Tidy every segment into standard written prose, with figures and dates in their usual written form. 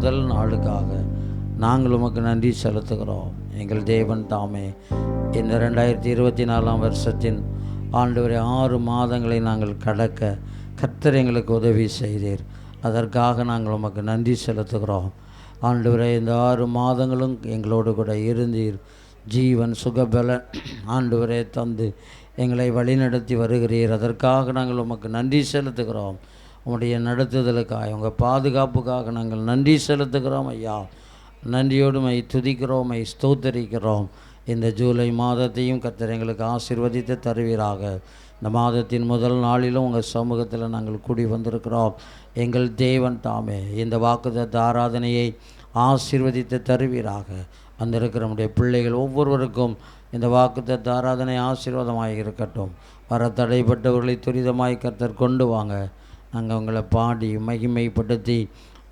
முதல் நாளுக்காக நாங்கள் உமக்கு நன்றி செலுத்துகிறோம். எங்கள் தேவன் தாமே இந்த 2024 வருஷத்தின் ஆண்டவரே 6 மாதங்களை நாங்கள் கடக்க கர்த்தர் எங்களுக்கு உதவி செய்தீர். அதற்காக நாங்கள் உமக்கு நன்றி செலுத்துகிறோம். ஆண்டவரே, இந்த 6 மாதங்களும் எங்களோடு கூட இருந்தீர். ஜீவன் சுகபலன் ஆண்டவரே தந்து எங்களை வழிநடத்தி வருகிறீர். அதற்காக நாங்கள் உமக்கு நன்றி செலுத்துகிறோம். உம்முடைய நடத்துதலுக்காக, உங்கள் பாதுகாப்புக்காக நாங்கள் நன்றி செலுத்துகிறோம் ஐயா. நன்றியோடு மை துதிக்கிறோம், மை ஸ்தோத்தரிக்கிறோம். இந்த ஜூலை மாதத்தையும் கர்த்தர் எங்களுக்கு ஆசீர்வதித்து தருவீராக. இந்த மாதத்தின் முதல் நாளிலும் உங்கள் சமூகத்தில் நாங்கள் கூடி வந்திருக்கிறோம். எங்கள் தேவன் தாமே இந்த வாக்குத்தத்த ஆராதனையை ஆசீர்வதித்து தருவீராக. வந்திருக்கிற நம்முடைய பிள்ளைகள் ஒவ்வொருவருக்கும் இந்த வாக்குத்தத்த ஆராதனை ஆசீர்வாதமாக இருக்கட்டும். வர தடைப்பட்டவர்களை துரிதமாய் கர்த்தர் கொண்டு வாங்க. நாங்கள் உங்களை பாடி மகிமைப்படுத்தி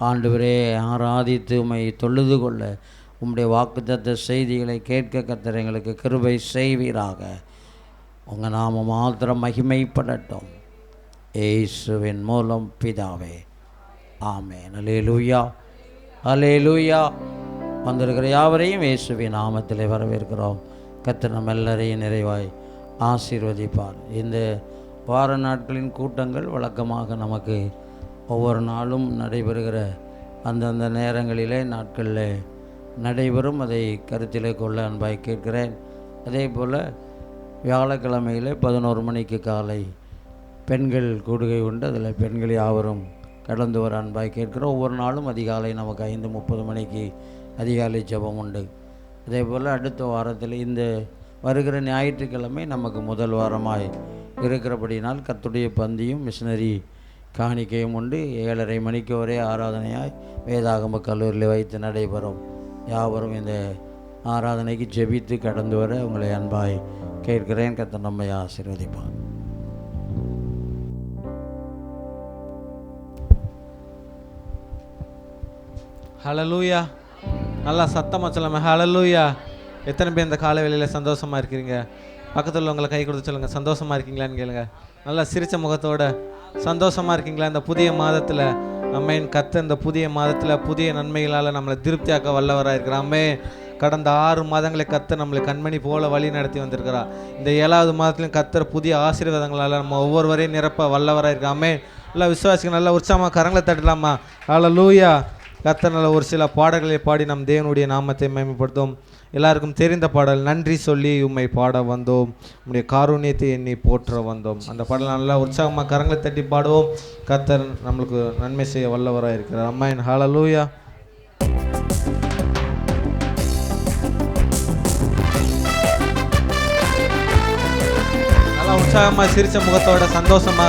ஆண்டவரே ஆராதித்து உம்மை தொழுது கொள்ள உம்முடைய வாக்குத்தத்த செய்திகளை கேட்க கர்த்தர் எங்களுக்கு கிருபை செய்வீராக. உங்கள் நாம மாத்திரம் மகிமைப்படட்டும். இயேசுவின் மூலம் பிதாவே, ஆமென். அல்லேலூயா, அல்லேலூயா. வந்திருக்கிற யாவரையும் இயேசுவின் நாமத்தில் வரவேற்கிறோம். கர்த்தர் நம்ம எல்லாரையும் நிறைவாய் ஆசீர்வதிப்பார். இந்த வார நாட்களின் கூட்டங்கள் வழக்கமாக நமக்கு ஒவ்வொரு நாளும் நடைபெறுகிற அந்தந்த நேரங்களிலே நாட்களில் நடைபெறும். அதை கருத்திலே கொள்ள அன்பாய் கேட்கிறேன். அதே போல் வியாழக்கிழமையில் 11 மணிக்கு காலை பெண்கள் கூடுகை உண்டு. அதில் பெண்கள் யாவரும் கடந்து வர அன்பாய் கேட்கிறோம். ஒவ்வொரு நாளும் அதிகாலை நமக்கு 5:30 மணிக்கு அதிகாலை ஜெபம் உண்டு. அதே போல் அடுத்த வாரத்தில் இந்த வருகிற ஞாயிற்றுக்கிழமை நமக்கு முதல் வாரமாய் இருக்கிறபடினால் கர்த்தருடைய பந்தியும் மிஷனரி காணிக்கையும் உண்டு. 7:30 மணிக்கு ஒரே ஆராதனையாய் வேதாகம கல்லூரியில் வைத்து நடைபெறும். யாவரும் இந்த ஆராதனைக்கு ஜெபித்து கடந்து வர உங்களை அன்பாய் கேட்கிறேன். கர்த்தர் நம்மை ஆசீர்வதிப்பார். ஹல்லேலூயா. நல்லா சத்தமாக சொல்லாம ஹல்லேலூயா. எத்தனை பேர் இந்த காலை வேளையில் சந்தோஷமாக இருக்கிறீங்க? பக்கத்தில் உங்களை கை கொடுத்து சொல்லுங்கள், சந்தோஷமாக இருக்கீங்களான்னு கேளுங்க. நல்லா சிரித்த முகத்தோட சந்தோஷமாக இருக்கீங்களா? இந்த புதிய மாதத்தில் அம்மேன் கர்த்தர் இந்த புதிய மாதத்தில் புதிய நன்மைகளால் நம்மளை திருப்தியாக்க வல்லவராக இருக்கிறான். அம்மே கடந்த 6 மாதங்களை கர்த்தர் நம்மளை கண்மணி போல வழி நடத்தி வந்திருக்கிறார். இந்த 7வது மாதத்துலையும் கர்த்தர் புதிய ஆசீர்வாதங்களால் நம்ம ஒவ்வொருவரையும் நிரப்ப வல்லவராக இருக்கிறான். அம்மே நல்லா விசுவாசிக்க நல்லா உற்சாகமாக கரங்களை தட்டலாமா? ஹல்லேலூயா. கர்த்தர் நல்ல ஒரு சில பாடல்களை பாடி நம் தேவனுடைய நாமத்தை மேம்படுத்தும். எல்லாருக்கும் தெரிந்த பாடல், நன்றி சொல்லி உம்மை பாட வந்தோம், உம்முடைய காருண்யத்தை எண்ணி போற்ற வந்தோம். அந்த பாடல் நல்லா உற்சாகமாக கரங்களை தட்டி பாடுவோம். கர்த்தர் நம்மளுக்கு நன்மை செய்ய வல்லவராக இருக்கிறார். அம்மாயின் ஹல்லேலூயா. நல்லா உற்சாகமாக சிரிச்ச முகத்தோட சந்தோஷமா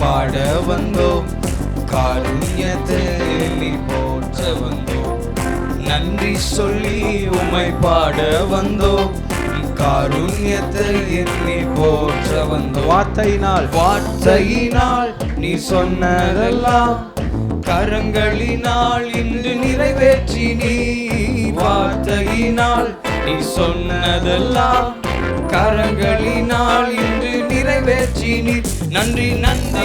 பாட வந்தோம், காருண்யத்தை எண்ணி போற்ற வந்தோம். நன்றி சொல்லி உம்மை பாட வந்தோம், காருண்யத்தை எண்ணி போற்ற வந்தோம். வார்த்தையினால் நீ சொன்னதெல்லாம் கரங்களினால் இன்று நிறைவேற்றி நீ. வார்த்தையினால் நீ சொன்னதெல்லாம் கரங்களினால் இன்று நிறைவேற்றி நீ. நன்றி நன்றி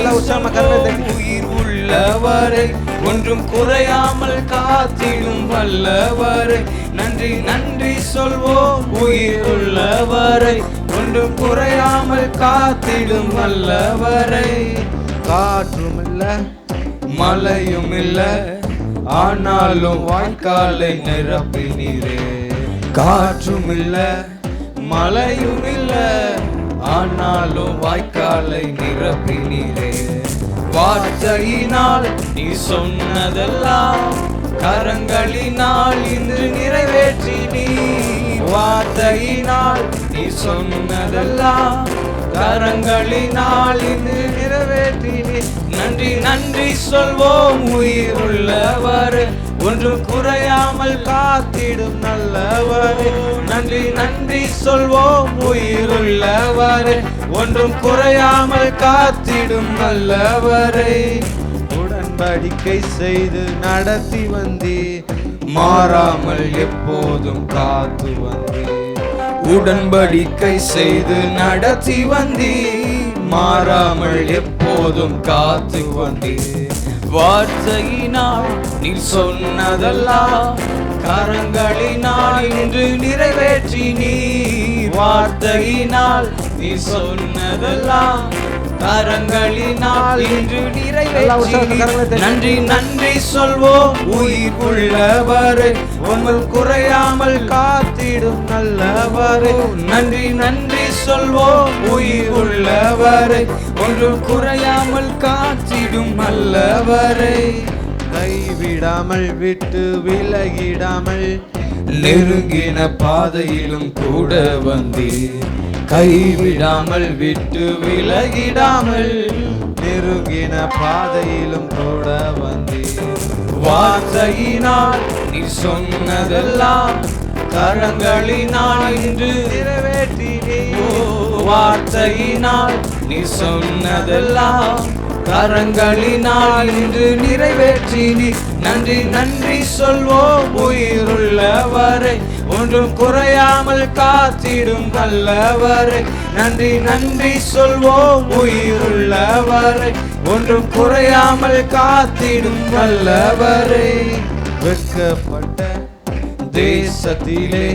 உயிர் உள்ளவரை ஒன்றும் குறையாமல் காத்திடும் வல்லவரை. நன்றி நன்றி சொல்வோம் உயிர் உள்ளவரை ஒன்றும் குறையாமல் காத்திடும் வல்லவரை. காற்றும் இல்ல மழையும் இல்ல ஆனாலும் வாய்க்காலை நிரப்பினீரே. காற்றும் இல்ல மழையும் இல்ல ஆனாலும் வாய்க்காலை நிரப்பினீரே. வார்த்தையினால் நீ சொன்னதெல்லாம் கரங்களினால் இன்று நிறைவேற்றி நீ. வார்த்தையினால் நீ சொன்னதெல்லாம் கரங்களினால் இன்று நிறைவேற்றி நீ. நன்றி நன்றி சொல்வோம் உயிர் உள்ளவர் ஒன்றும் குறையாமல் காத்திடும் நல்லவர். நன்றி நன்றி சொல்வோம் உயிர் உள்ளவர் ஒன்றும் குறையாமல் காத்திடும் நல்லவரை. உடன்படிக்கை செய்து நடத்தி வந்தீர், மாறாமல் எப்போதும் காத்து வந்தீர். உடன்படிக்கை செய்து நடத்தி வந்தீர், மாறாமல் எப்போதும் காத்து வந்தீர். வார்த்தையினால் நீ சொன்னதெல்லாம் கரங்களினால் இன்று நிறைவேற்றி நீ. வார்த்தையினால் நீ சொன்னதெல்லாம் கரங்களினால் இன்று நிறைவேற்றி. நன்றி நன்றி சொல்வோம் உயிர் உள்ளவரே, உம்மில் குறையாமல் காத்திடும் நல்லவரே. நன்றி நன்றி சொல்வோம் உயிர் உள்ளவரே, ஒன்றும் குறையாமல் காத்திடும் நல்லவரே. கைவிடாமல் விட்டு விலகிடாமல் நெருங்கின பாதையிலும் கூட வந்தீர். கைவிடாமல் விட்டு விலகிடாமல் நெருங்கின பாதையிலும் கூட வந்தீர். வார்த்தையினால் நீ சொன்னதெல்லாம் கரங்களினால் இன்று நிறைவேற்றி. வார்த்தையினால் நீ சொன்னதெல்லாம் கரங்களினால் இன்று நிறைவேற்றி நீ. நன்றி நன்றி சொல்வோம் உயிருள்ளவரை, ஒன்றும் குறையாமல் காத்திடும் நல்லவரை. நன்றி நன்றி சொல்வோம் உயிருள்ளவரை, ஒன்றும் குறையாமல் காத்திடும் வல்லவரை. வெட்கப்பட்ட தேசத்திலே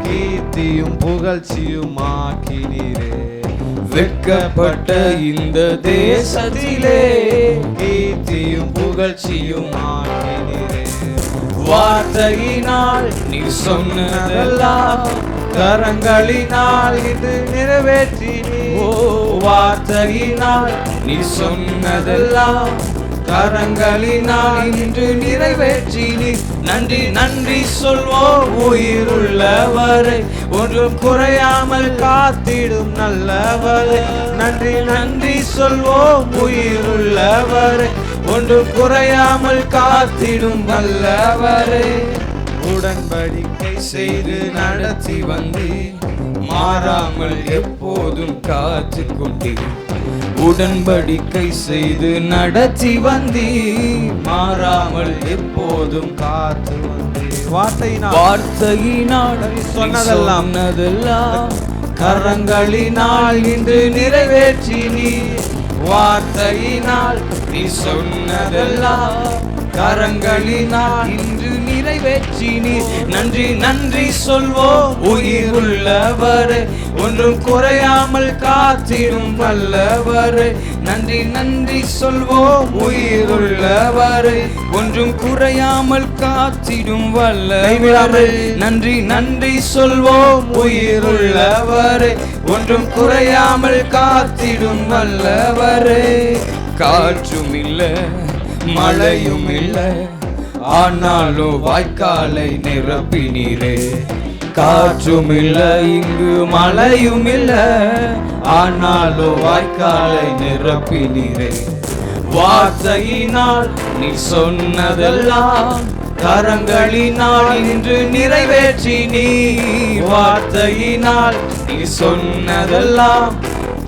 கீர்த்தியும் புகழ்ச்சியும் ஆக்கினீரே. வெட்கப்பட்ட இந்த தேசத்திலே கீர்த்தியும் புகழ்ச்சியும் ஆக்கினீரே. வார்த்தையினால் நீ சொன்னதெல்லாம் கரங்களினால் இது நிறைவேற்றி. வார்த்தையினால் நீ சொன்னதெல்லாம் கரங்களினால் இன்று நிறைவேற்றி நீ. நன்றி நன்றி சொல்வோம் உயிருள்ளவரை, ஒன்றும் குறையாமல் காத்திடும் நல்லவரை. நன்றி நன்றி சொல்வோம் உயிருள்ளவரை, ஒன்றும் குறையாமல் காத்திடும் வல்லவரை. உடன்படிக்கை செய்து நடத்தி வந்தீர், மாறாமல் எப்போதும் காத்து கொண்டீர். உடன்படிக்கை செய்து நடத்தி வந்தீர், மாறாமல் எப்போதும் காத்து வந்தீர். வார்த்தையினால் சொன்னதெல்லாம் கரங்களினால் இன்று நிறைவேற்றி நீ. வார்த்தையினால் நீ சொன்னதெல்லாம் கரங்களினால் இன்று நிறைவேற்றி நீ. நன்றி நன்றி சொல்வோம் உயிருள்ளவரே, ஒன்றும் குறையாமல் காத்திடும் வல்லவரே. நன்றி நன்றி சொல்வோம் உயிருள்ளவரே, ஒன்றும் குறையாமல் காத்திடும் வல்லவரே. நன்றி நன்றி சொல்வோம் உயிருள்ளவரே, ஒன்றும் குறையாமல் காத்திடும் வல்லவரே. காற்றும் இல்லை மழையும் இல்லை, ஆனாலும் வாய்க்காலை நிரப்பினீரே. காற்றும் இல்லை இங்கு மழையும் இல்லை, ஆனாலும் வாய்க்காலை நிரப்பினீரே. வார்த்தையினால் நீ சொன்னதெல்லாம் கரங்களினால் இன்று நிறைவேற்றி நீ. வார்த்தையினால் நீ சொன்னதெல்லாம்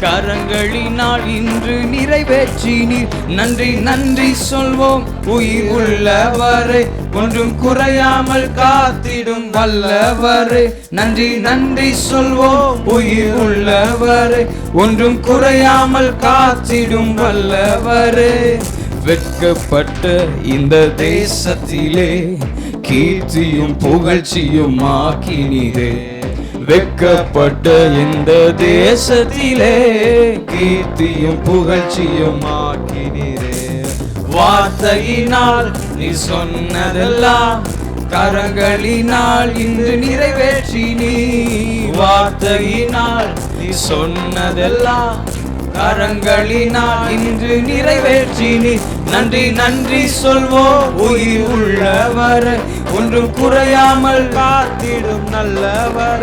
கரங்களினால் இன்று நிறைவேற்றி நீர். நன்றி நன்றி சொல்வோம் உயிர் உள்ளவரே, ஒன்றும் குறையாமல் காத்திடும் வல்லவரே. நன்றி நன்றி சொல்வோம் உயிர் உள்ளவரே, ஒன்றும் குறையாமல் காத்திடும் வல்லவரே. வெட்கப்பட்ட இந்த தேசத்திலே கீர்த்தியும் புகழ்ச்சியும் ஆக்கினீரே. வெட்கப்பட்ட இந்த தேசத்திலே கீர்த்தியும் புகழ்ச்சியும் ஆக்கினீரே. வார்த்தையினால் நீ சொன்னதெல்லாம் கரங்களினால் இன்று நிறைவேற்றி நீ. வார்த்தையினால் நீ சொன்னதெல்லாம் கரங்களினால் இன்று நிறைவேற்றி நீ. நன்றி நன்றி சொல்வோம் உயிர் உள்ளவர், ஒன்றும் குறையாமல் காத்திடும் நல்லவர்.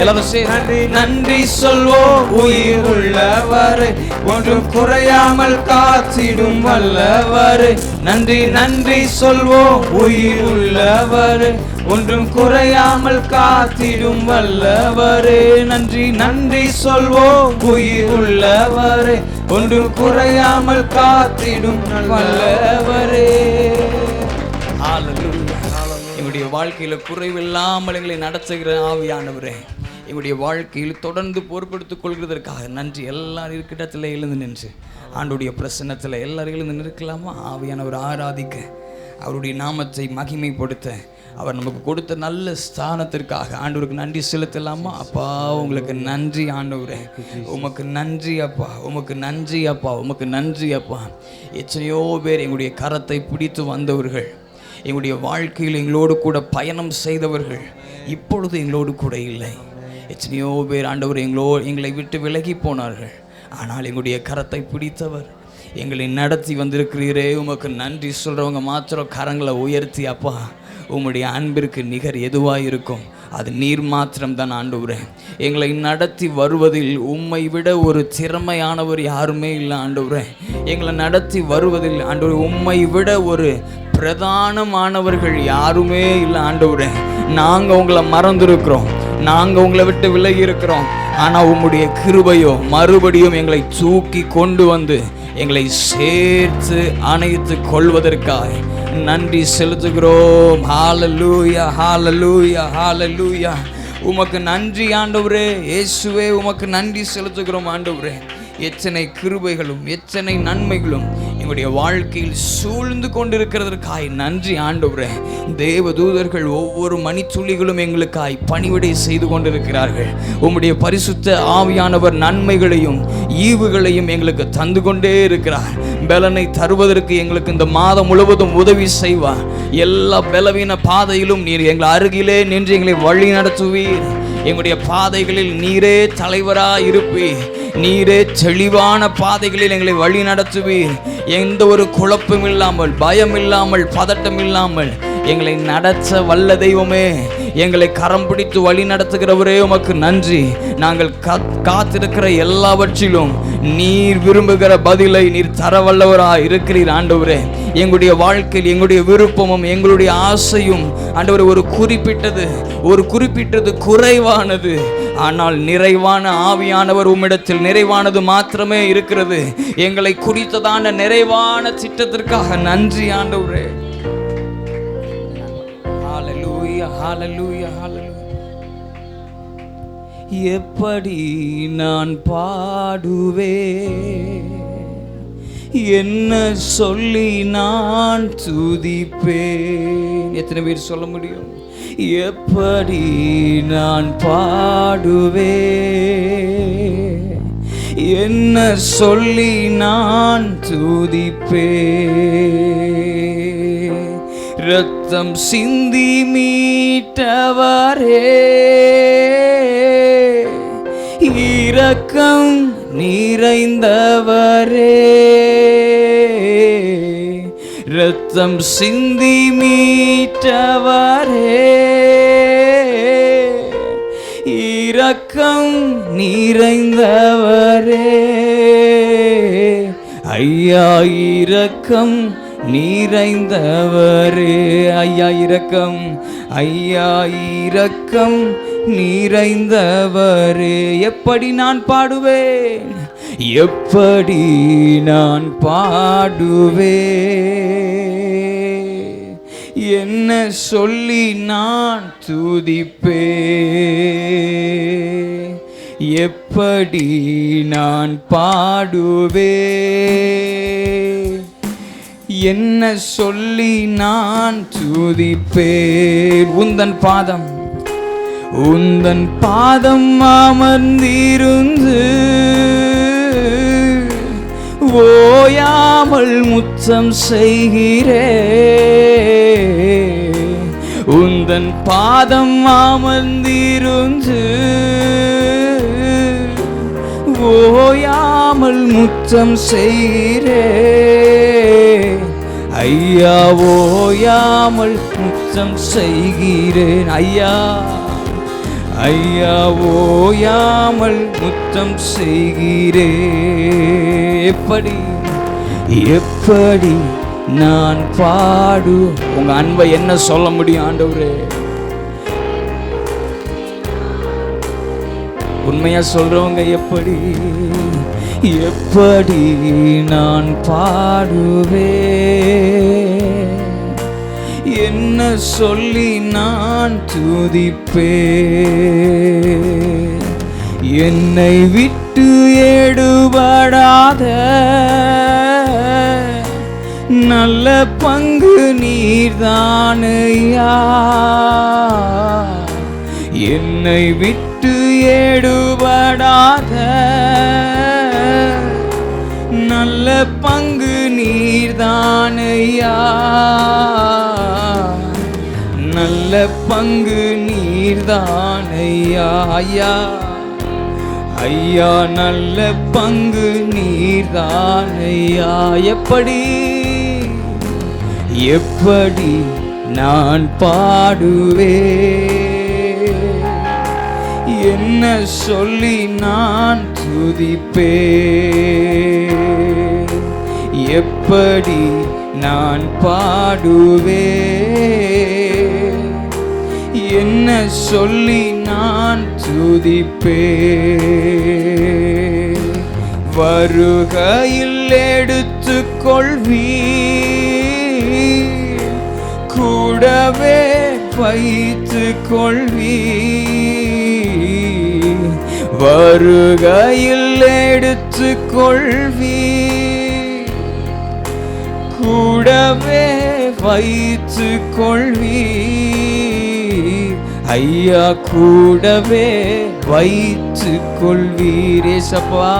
நன்றி நன்றி சொல்வோம் உயிர் உள்ளவர், ஒன்றும் குறையாமல் காத்திடும் வல்லவர். நன்றி நன்றி சொல்வோம் உயிர் உள்ளவர், ஒன்றும் குறையாமல் காத்திடும் வல்லவரே. நன்றி நன்றி சொல்வோம் உயிர் உள்ளவரே, ஒன்றும் குறையாமல் காத்திடும் வல்லவரே. என்னுடைய வாழ்க்கையில் குறைவில்லாமல் எங்களை நடத்துகிற ஆவியானவரே, எங்களுடைய வாழ்க்கையில் தொடர்ந்து பொறுப்படுத்திக் கொள்கிறதற்காக நன்றி. எல்லாரும் இருக்கிடத்தில் எழுந்து நின்று ஆண்டுடைய பிரசன்னத்தில் எல்லாரும் எழுந்து நிற்கலாமா? ஆவியானவர் ஆராதிக்க, அவருடைய நாமத்தை மகிமைப்படுத்த, அவர் நமக்கு கொடுத்த நல்ல ஸ்தானத்திற்காக ஆண்டவருக்கு நன்றி செலுத்தலாமா? அப்பா உங்களுக்கு நன்றி ஆண்டவரே, உமக்கு நன்றி அப்பா, உமக்கு நன்றி அப்பா, உமக்கு நன்றி அப்பா. எத்தனையோ பேர் எங்களுடைய கரத்தை பிடித்து வந்தவர்கள், எங்களுடைய வாழ்க்கையில் எங்களோடு கூட பயணம் செய்தவர்கள் இப்பொழுது எங்களோடு கூட இல்லை. எத்தனையோ பேர் ஆண்டவர் எங்களை விட்டு விலகி போனார்கள். ஆனால் எங்களுடைய கரத்தை பிடித்தவர், எங்களை நடத்தி வந்திருக்கிறீரே, உமக்கு நன்றி சொல்கிறவங்க மாத்திரம் கரங்களை உயர்த்தி, அப்பா உம்முடைய அன்பிற்கு நிகர் எதுவாக இருக்கும்? அது நீர் மாத்திரம்தான் ஆண்டவரே. எங்களை நடத்தி வருவதில் உம்மை விட ஒரு திறமையானவர் யாருமே இல்லை ஆண்டவரே. எங்களை நடத்தி வருவதில் ஆண்டவரே உம்மை விட ஒரு பிரதானமானவர்கள் யாருமே இல்லை ஆண்டவரே. நாங்கள் உங்களை மறந்துருக்கிறோம், நாங்கள் உங்களை விட்டு விலகி இருக்கிறோம். ஆனால் உம்முடைய கிருபையோ மறுபடியும் எங்களை தூக்கி கொண்டு வந்து எங்களை சேர்த்து அணைத்து கொள்வதற்காக நன்றி செலுத்துகிறோம். ஹல்லேலூயா, ஹல்லேலூயா, ஹல்லேலூயா. உமக்கு நன்றி ஆண்டவரே. இயேசுவே உமக்கு நன்றி செலுத்துகிறோம் ஆண்டவரே. எத்தனை கிருபைகளும் எத்தனை நன்மைகளும் எங்களுடைய வாழ்க்கையில் சூழ்ந்து கொண்டிருக்கிறதற்காய் நன்றி ஆண்டவரே. தேவதூதர்கள் ஒவ்வொரு மணித்துளிகளும் எங்களுக்காய் பணிவிடை செய்து கொண்டிருக்கிறார்கள். உம்முடைய பரிசுத்த ஆவியானவர் நன்மைகளையும் ஈவுகளையும் எங்களுக்கு தந்து கொண்டே இருக்கிறார். பலனை தருவதற்கு எங்களுக்கு இந்த மாதம் முழுவதும் உதவி செய்வார். எல்லா பலவீன பாதையிலும் நீர் எங்கள் அருகிலே நின்று எங்களை வழி நடத்துவீர். எங்களுடைய பாதைகளில் நீரே தலைவராக இருப்பீர். நீரே தெளிவான பாதைகளில் எங்களை வழி நடத்துவீர். எந்த ஒரு குழப்பம் இல்லாமல், பயம் இல்லாமல், பதட்டம் இல்லாமல் எங்களை நடத்த வல்ல தெய்வமே, எங்களை கரம் பிடித்து வழி நடத்துகிறவரே உமக்கு நன்றி. நாங்கள் காத்திருக்கிற எல்லாவற்றிலும் நீர் விரும்புகிற பதிலை நீர் தர வல்லவராக இருக்கிறீர் ஆண்டவரே. எங்களுடைய வாழ்க்கையில் எங்களுடைய விருப்பமும் எங்களுடைய ஆசையும் ஆண்டவரே ஒரு குறிப்பிட்டது குறைவானது. ஆனால் நிறைவான ஆவியானவர் உம்மிடத்தில் நிறைவானது மாத்திரமே இருக்கிறது. எங்களை குறித்ததான நிறைவான திட்டத்திற்காக நன்றி ஆண்டவரே. ஹல்லேலூயா, ஹல்லேலூயா, ஹல்லேலூயா. எப்படி நான் பாடுவேன், என்ன சொல்லி நான் துதிப்பேன்? எத்தனை பேர் சொல்ல முடியும்? எப்படி நான் பாடுவேன், என்ன சொல்லி நான் துதிப்பேன்? இரத்தம் சிந்தி மீட்டவரே, இரக்கம் நிறைந்தவரே, இரத்தம் சிந்தி மீட்டவரே, இரக்கம் நிறைந்தவரே, ஐயா இரக்கம் நிறைந்தவரே, ஐயா இரக்கம், ஐயா இரக்கம் நிறைந்தவரே. எப்படி நான் பாடுவேன், எப்படி நான் பாடுவேன், என்ன சொல்லி நான் துதிப்பேன்? எப்படி நான் பாடுவேன், என்ன சொல்லி நான் துதிப்பேன்? உந்தன் பாதம் அமர்ந்திருந்து ஓயாமல் முத்தம் செய்கிறே, உந்தன் பாதம் அமர்ந்திருந்து ஓயாமல் முத்தம் செய்கிறே, ஐயா ஓயாமல் முத்தம் செய்கிறேன். ஐயா ஐயா ஓயாமல் முத்தம் செய்கிறேன். எப்படி நான் பாடு? உங்க அன்பை என்ன சொல்ல முடியும் ஆண்டவரே? உண்மையா சொல்றவங்க எப்படி நான் பாடுவேன், என்ன சொல்லி நான் துதிப்பேன்? என்னை விட்டு எடுபடாத நல்ல பங்கு நீர்தானையா. என்னை விட்டு எடுபடாத நல்ல பங்கு நீர்தானையா. நல்ல பங்கு நீர்தானையா. ஐயா ஐயா நல்ல பங்கு நீர்தானையா. எப்படி எப்படி நான் பாடுவேன்? என்ன சொல்லி நான் துதிப்பேன்? எப்படி நான் பாடுவேன்? என்ன சொல்லி நான் துதிப்பேன்? வருகையில் எடுத்துக்கொள்வீர், கூடவே வைத்துக் கொள்வீர். வருகையில் எடுத்துக்கொள்வீர், கூடவே வைத்துக் கொள்வீர். ஐயா கூடவே வைத்துக் கொள்வீர். ஏசப்பா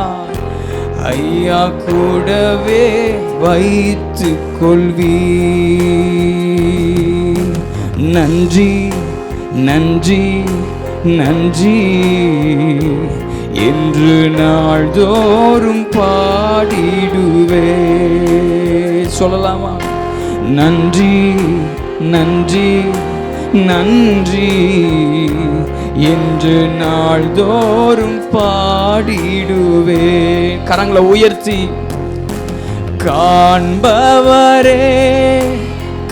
ஐயா கூடவே வைத்துக் கொள்வீர். நன்றி நன்றி நன்றி என்று நாள்தோறும் பாடிடுவே. சொல்லலாமா? நன்றி நன்றி நன்றி என்று நாள்தோறும் பாடிடுவே. கரங்களை உயர்த்தி காண்பவரே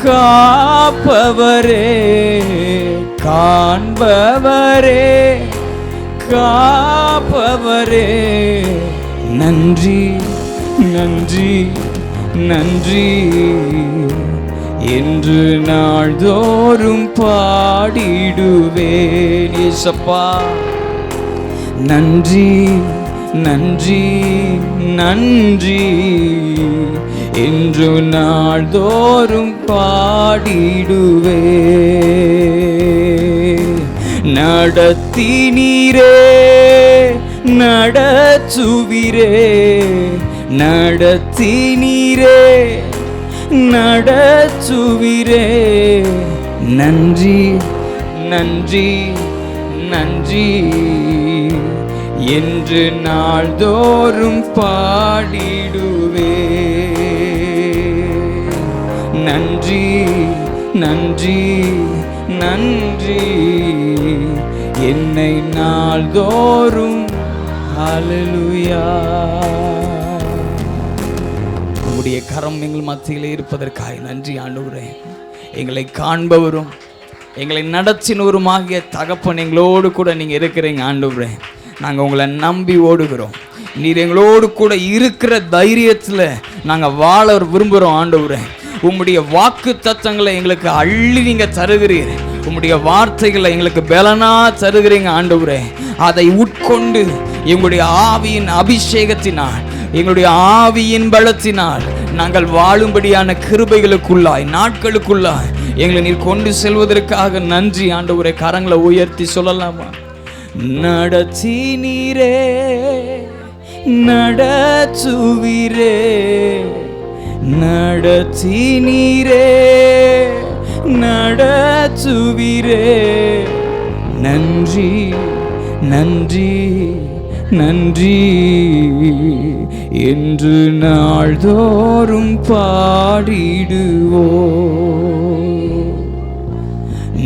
காப்பவரே, காண்பவரே காப்பவரே, நன்றி நன்றி நன்றி என்று நாள்தோறும் பாடிடுவேன். ஏசப்பா நன்றி நன்றி நன்றி என்று நாள்தோறும் பாடிடுவேன். நடத்தினீரே நடத்துவீரே, நடத்தினீரே நடத்துவீரே. நன்றி நன்றி நன்றி என்று நாள்தோறும் பாடிடுவே. நன்றி நன்றி நன்றி என்னை நாள்தோறும். ஹல்லேலூயா. உம்முடைய கரம் எங்கள் மத்தியிலே இருப்பதற்காக நன்றி ஆண்டவரே. எங்களை காண்பவரும் எங்களை நடத்தினவருமாகிய தகப்பன் எங்களோடு கூட நீங்கள் இருக்கிறீங்க ஆண்டவரே. நாங்கள் உங்களை நம்பி ஓடுகிறோம். நீர் எங்களோடு கூட இருக்கிற தைரியத்தில் நாங்கள் வாழ விரும்புகிறோம் ஆண்டவரே. உம்முடைய வாக்கு தத்தங்களை எங்களுக்கு அள்ளி நீங்கள் தருகிறீர். உம்முடைய வார்த்தைகளை எங்களுக்கு பலனா தருகிறீங்க ஆண்டவரே. அதை உட்கொண்டு எங்களுடைய ஆவியின் அபிஷேகத்தினால், எங்களுடைய ஆவியின் பலத்தினால் நாங்கள் வாழும்படியான கிருபைகளுக்குள்ளாய் நாட்களுக்குள்ளாய் எங்களை நீர் கொண்டு செல்வதற்காக நன்றி ஆண்டவரே. கரங்களை உயர்த்தி சொல்லலாமா? நடத்தி நீரே நடத்துவீரே, நடத்தி நீரே நடத்துவீரே. நன்றி நன்றி நன்றி என்று நாள்தோறும் பாடிடுவோ.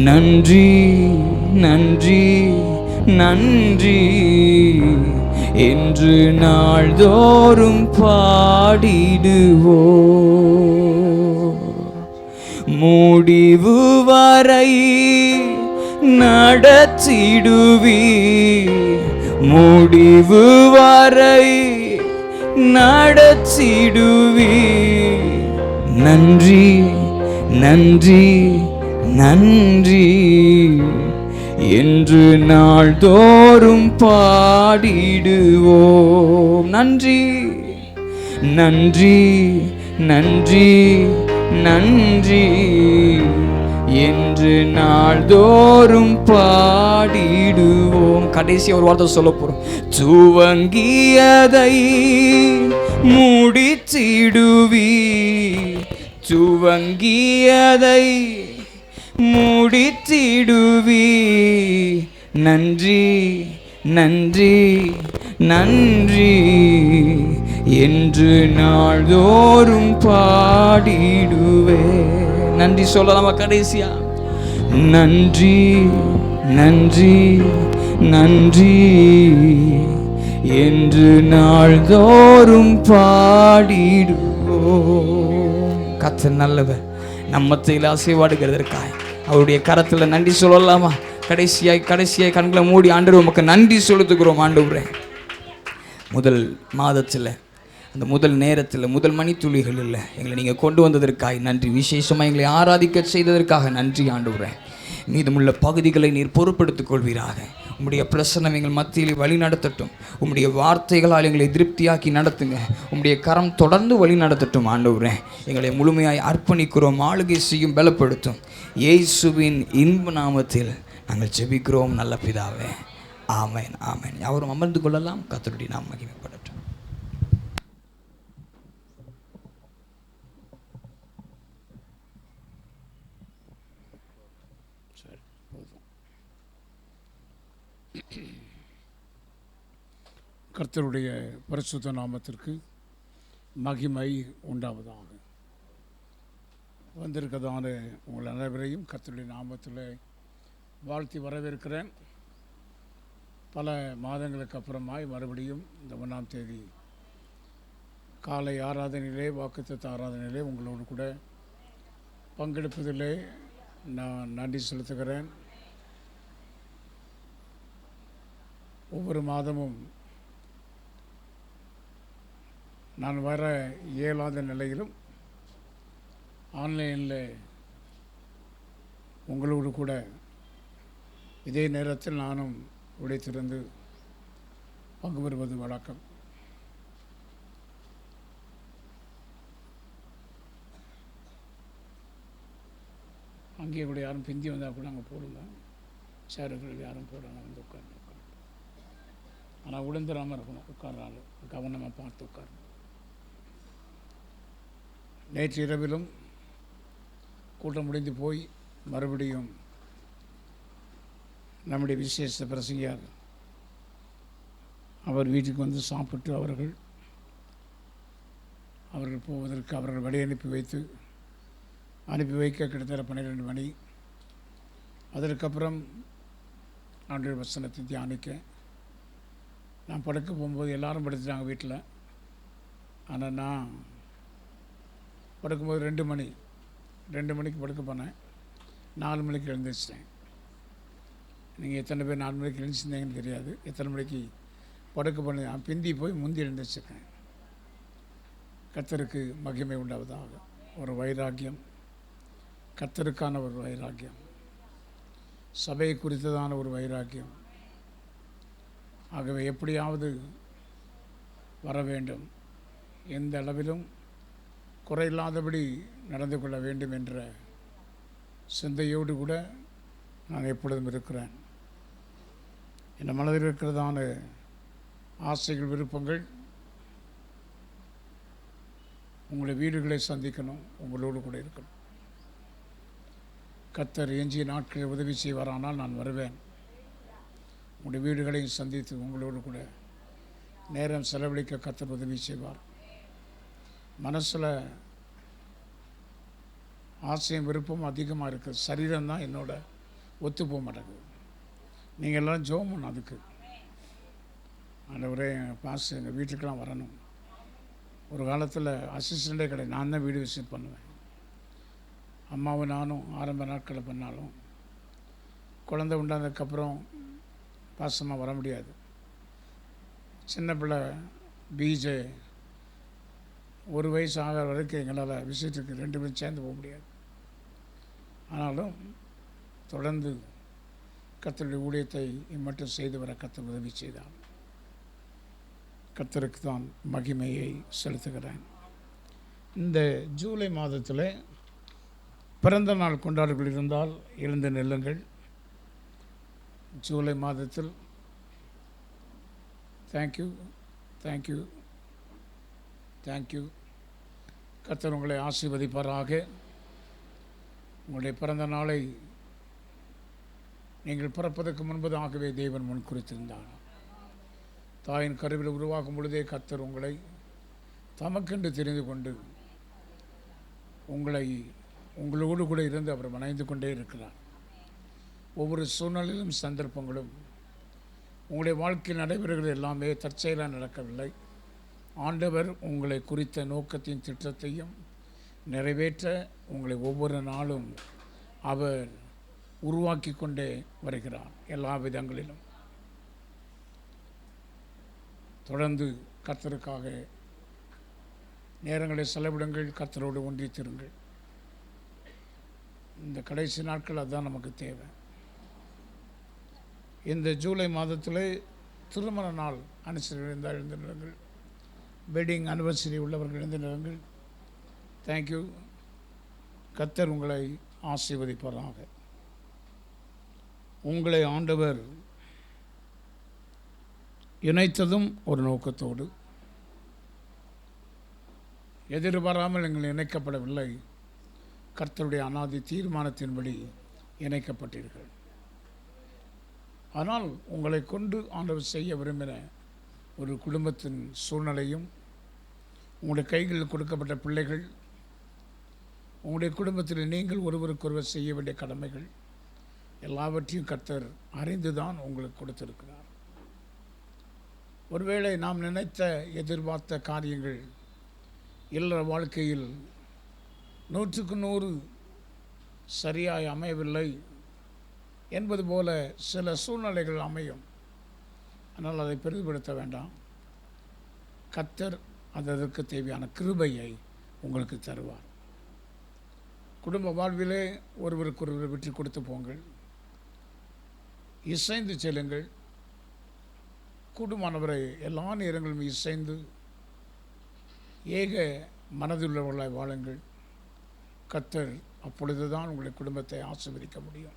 நன்றி நன்றி நன்றி என்று நாள்தோறும் பாடிடுவோ. முடிவு வரை நடத்திடுவி, முடிவு வரை நடத்திடுவி. நன்றி நன்றி நன்றி என்று நாள்தோறும் பாடிடுவோம். நன்றி நன்றி நன்றி நன்றி என்று நாள்தோறும் பாடிடுவோம். கடைசி ஒரு வார்த்தை சொல்ல போறோம். துவங்கியதை முடித்திடுவி, துவங்கியதை முடித்திடுவி. நன்றி நன்றி நன்றி என்று நாள்தோறும் பாடிடுவே. நன்றி சொல்லலாமா கடைசியா? நன்றி நன்றி நன்றி என்று நாள்தோறும் பாடிடுவோம். கர்த்தர் நல்லவர். நம்ம மத்தியில் ஆசீர்வாடுகிறதற்காக அவருடைய கரத்தில் நன்றி சொல்லலாமா? கடைசியாய் கண்களை மூடி ஆண்டவர் உமக்கு நன்றி செலுத்துகிறோம். ஆண்டவரே, முதல் மாதத்தில் அந்த முதல் நேரத்தில் முதல் மணித்துளிகளில் எங்களை நீங்கள் கொண்டு வந்ததற்காக நன்றி. விசேஷமாக எங்களை ஆராதிக்க செய்ததற்காக நன்றி ஆண்டவரே. மீதமுள்ள பகுதிகளை நீர் பொறுப்படுத்திக் கொள்வீராக. உம்முடைய பிரசன்னம் எங்கள் மத்தியில் வழி நடத்தட்டும். உம்முடைய வார்த்தைகளால் எங்களை திருப்தியாக்கி நடத்துங்க. உம்முடைய கரம் தொடர்ந்து வழி நடத்தட்டும் ஆண்டவரே. எங்களை முழுமையாய் அர்ப்பணிக்கிறோம். ஆளுகை செய்யும் பலப்படுத்தும். இயேசுவின் இன்ப நாமத்தில் நாங்கள் ஜெபிக்கிறோம் நல்ல பிதாவே. ஆமென் ஆமென். யாவரும் அமர்ந்து கொள்ளலாம். கர்த்தருடைய நாமம் மகிமைப்படட்டும். கர்த்தருடைய பரிசுத்த நாமத்திற்கு மகிமை உண்டாவதாக. வந்திருக்கதான உங்கள் அனைவரையும் கர்த்தருடைய நாமத்தில் வாழ்த்தி வரவேற்கிறேன். பல மாதங்களுக்கு அப்புறமாய் மறுபடியும் இந்த 1ஆம் தேதி காலை ஆராதனையிலே, வாக்குத்தத்த ஆராதனையிலே உங்களோடு கூட பங்கெடுப்பதிலே நான் நன்றி செலுத்துகிறேன். ஒவ்வொரு மாதமும் நான் வர இயலாத நிலையிலும் ஆன்லைனில் உங்களோடு கூட இதே நேரத்தில் நானும் உடைத்திருந்து பங்கு பெறுவது வழக்கம். அங்கேயே கூட யாரும் பிந்தி வந்தால் கூட அங்கே போடுங்க. சேர்கள் யாரும் போடாமல் வந்து உட்காந்து ஆனால் உடந்துடாமல் இருக்கணும். உட்கார்றாள் கவனமாக பார்த்து உட்காரணும். நேற்று இரவிலும் கூட்டம் முடிந்து போய் மறுபடியும் நம்முடைய விசேஷ பிரசங்கியார் அவர் வீட்டுக்கு வந்து சாப்பிட்டு அவர்கள் போவதற்கு அவர்கள் வழி அனுப்பி வைக்க கிட்டத்தட்ட 12 மணி. அதற்கப்புறம் ஆண்டவர் வசனத்தை தியானிக்க நான் படுக்க போகும்போது எல்லாரும் படுத்துட்டாங்க வீட்டில். ஆனால் நான் படுக்கும்போது 2 மணிக்கு படுக்க போனேன். 4 மணிக்கு எழுந்திரிச்சிட்டேன். நீங்கள் எத்தனை பேர் 4 மணிக்கு எழுந்திருந்தீங்கன்னு தெரியாது. எத்தனை மணிக்கு படுக்க போனேன். நான் பிந்தி போய் முந்தி எழுந்திரிச்சிருக்கேன். கர்த்தருக்கு மகிமை உண்டாவதாக. ஒரு வைராக்கியம், கர்த்தருக்கான ஒரு வைராக்கியம், சபை குறித்ததான ஒரு வைராக்கியம். ஆகவே எப்படியாவது வர வேண்டும், எந்த அளவிலும் குறையில்லாதபடி நடந்து கொள்ள வேண்டும் என்ற சிந்தையோடு கூட நான் எப்பொழுதும் இருக்கிறேன். என் மனதில் இருக்கிறதான ஆசைகள், விருப்பங்கள் உங்களுடைய வீடுகளை சந்திக்கணும், உங்களோடு கூட இருக்கணும். கர்த்தர் எஞ்சிய நாட்களில் உதவி செய்வாரானால் நான் வருவேன். உங்களுடைய வீடுகளையும் சந்தித்து உங்களோடு கூட நேரம் செலவழிக்க கர்த்தர் உதவி செய்வார். மனசில் ஆசையும் விருப்பமும் அதிகமாக இருக்குது. சரீரம்தான் என்னோட ஒத்து போக மாட்டேங்குது. நீங்கள் எல்லாம் ஜெபம் பண்ணணும். அதுக்கு ஆண்டவரே பாஸ் எங்கள் வீட்டுக்கெல்லாம் வரணும். ஒரு காலத்தில் அசிஸ்டண்ட்டே கிடையாது, நான் தான் வீடு விசிட் பண்ணுவேன். அம்மாவும் நானும் ஆரம்ப நாட்களில் பண்ணாலும் குழந்தை உண்டானதுக்கப்புறம் பாசமாக வர முடியாது. சின்ன பிள்ளை பிஜே 1 வயசு ஆகிற வரைக்கும் எங்களால் விசிட்டுக்கு 2 பேரும் சேர்ந்து போக முடியாது. ஆனாலும் தொடர்ந்து கர்த்தருடைய ஊழியத்தை இம்மட்டும் செய்து வர கர்த்தர் உதவி செய்தார். கர்த்தருக்கு தான் மகிமையை செலுத்துகிறேன். இந்த ஜூலை மாதத்தில் பிறந்த நாள் கொண்டாடுகள் இருந்தால் எழுந்து நெல்லுங்கள். ஜூலை மாதத்தில் தேங்க்யூ தேங்க்யூ தேங்க்யூ. கர்த்தர் உங்களை ஆசீர்வதிப்பாராக. உங்களுடைய பிறந்த நாளை நீங்கள் பிறப்பதற்கு முன்பதாகவே தேவன் முன் குறித்திருந்தார். தாயின் கருவில் உருவாக்கும் பொழுதே கர்த்தர் உங்களை தமக்கென்று தெரிந்து கொண்டு உங்களோடு கூட இருந்து அவர் வணைந்து கொண்டே இருக்கிறார். ஒவ்வொரு சூழ்நிலையிலும் சந்தர்ப்பங்களும் உங்களுடைய வாழ்க்கையில் நடைபெறுகிறது எல்லாமே தற்செயலாக நடக்கவில்லை. ஆண்டவர் உங்களை குறித்த நோக்கத்தின் திட்டத்தையும் நிறைவேற்ற உங்களை ஒவ்வொரு நாளும் அவர் உருவாக்கி கொண்டே வருகிறார். எல்லா விதங்களிலும் தொடர்ந்து கர்த்தருக்காக நேரங்களை செலவிடுங்கள். கர்த்தரோடு ஒன்றித்திருங்கள். இந்த கடைசி நாட்கள் அதுதான் நமக்கு தேவை. இந்த ஜூலை மாதத்தில் திருமண நாள் அனுசரி இருந்தால் எழுந்த நிலங்கள், வெட்டிங் அனிவர்சரி உள்ளவர்கள் எழுந்த நிலங்கள். தேங்க்யூ. கர்த்தர் உங்களை ஆசீர்வதிப்பாராக. உங்களை ஆண்டவர் இணைத்ததும் ஒரு நோக்கத்தோடு, எதிர்பாராமல் நீங்கள் இணைக்கப்படவில்லை. கர்த்தருடைய அநாதி தீர்மானத்தின்படி இணைக்கப்பட்டீர்கள். ஆனால் உங்களை கொண்டு ஆண்டவர் செய்ய விரும்பின ஒரு குடும்பத்தின் சூழ்நிலையும், உங்களுடைய கைகளில் கொடுக்கப்பட்ட பிள்ளைகள், உங்களுடைய குடும்பத்தில் நீங்கள் ஒருவருக்கொருவர் செய்ய வேண்டிய கடமைகள் எல்லாவற்றையும் கர்த்தர் அறிந்துதான் உங்களுக்கு கொடுத்திருக்கிறார். ஒருவேளை நாம் நினைத்த எதிர்பார்த்த காரியங்கள் இல்லற வாழ்க்கையில் 100க்கு 100 சரியாய் அமையவில்லை என்பது போல சில சூழ்நிலைகள் அமையும். ஆனால் அதை பெரிதுபடுத்த வேண்டாம். கர்த்தர் அதற்கு தேவையான கிருபையை உங்களுக்கு தருவார். குடும்ப வாழ்விலே ஒருவருக்கொருவர் விட்டு கொடுத்து போங்கள். இசைந்து செல்லுங்கள். கூடுமானவரை எல்லா நேரங்களும் இசைந்து ஏக மனதுள்ளவர்களாய் வாழுங்கள். கர்த்தர் அப்பொழுதுதான் உங்களுடைய குடும்பத்தை ஆசீர்வதிக்க முடியும்.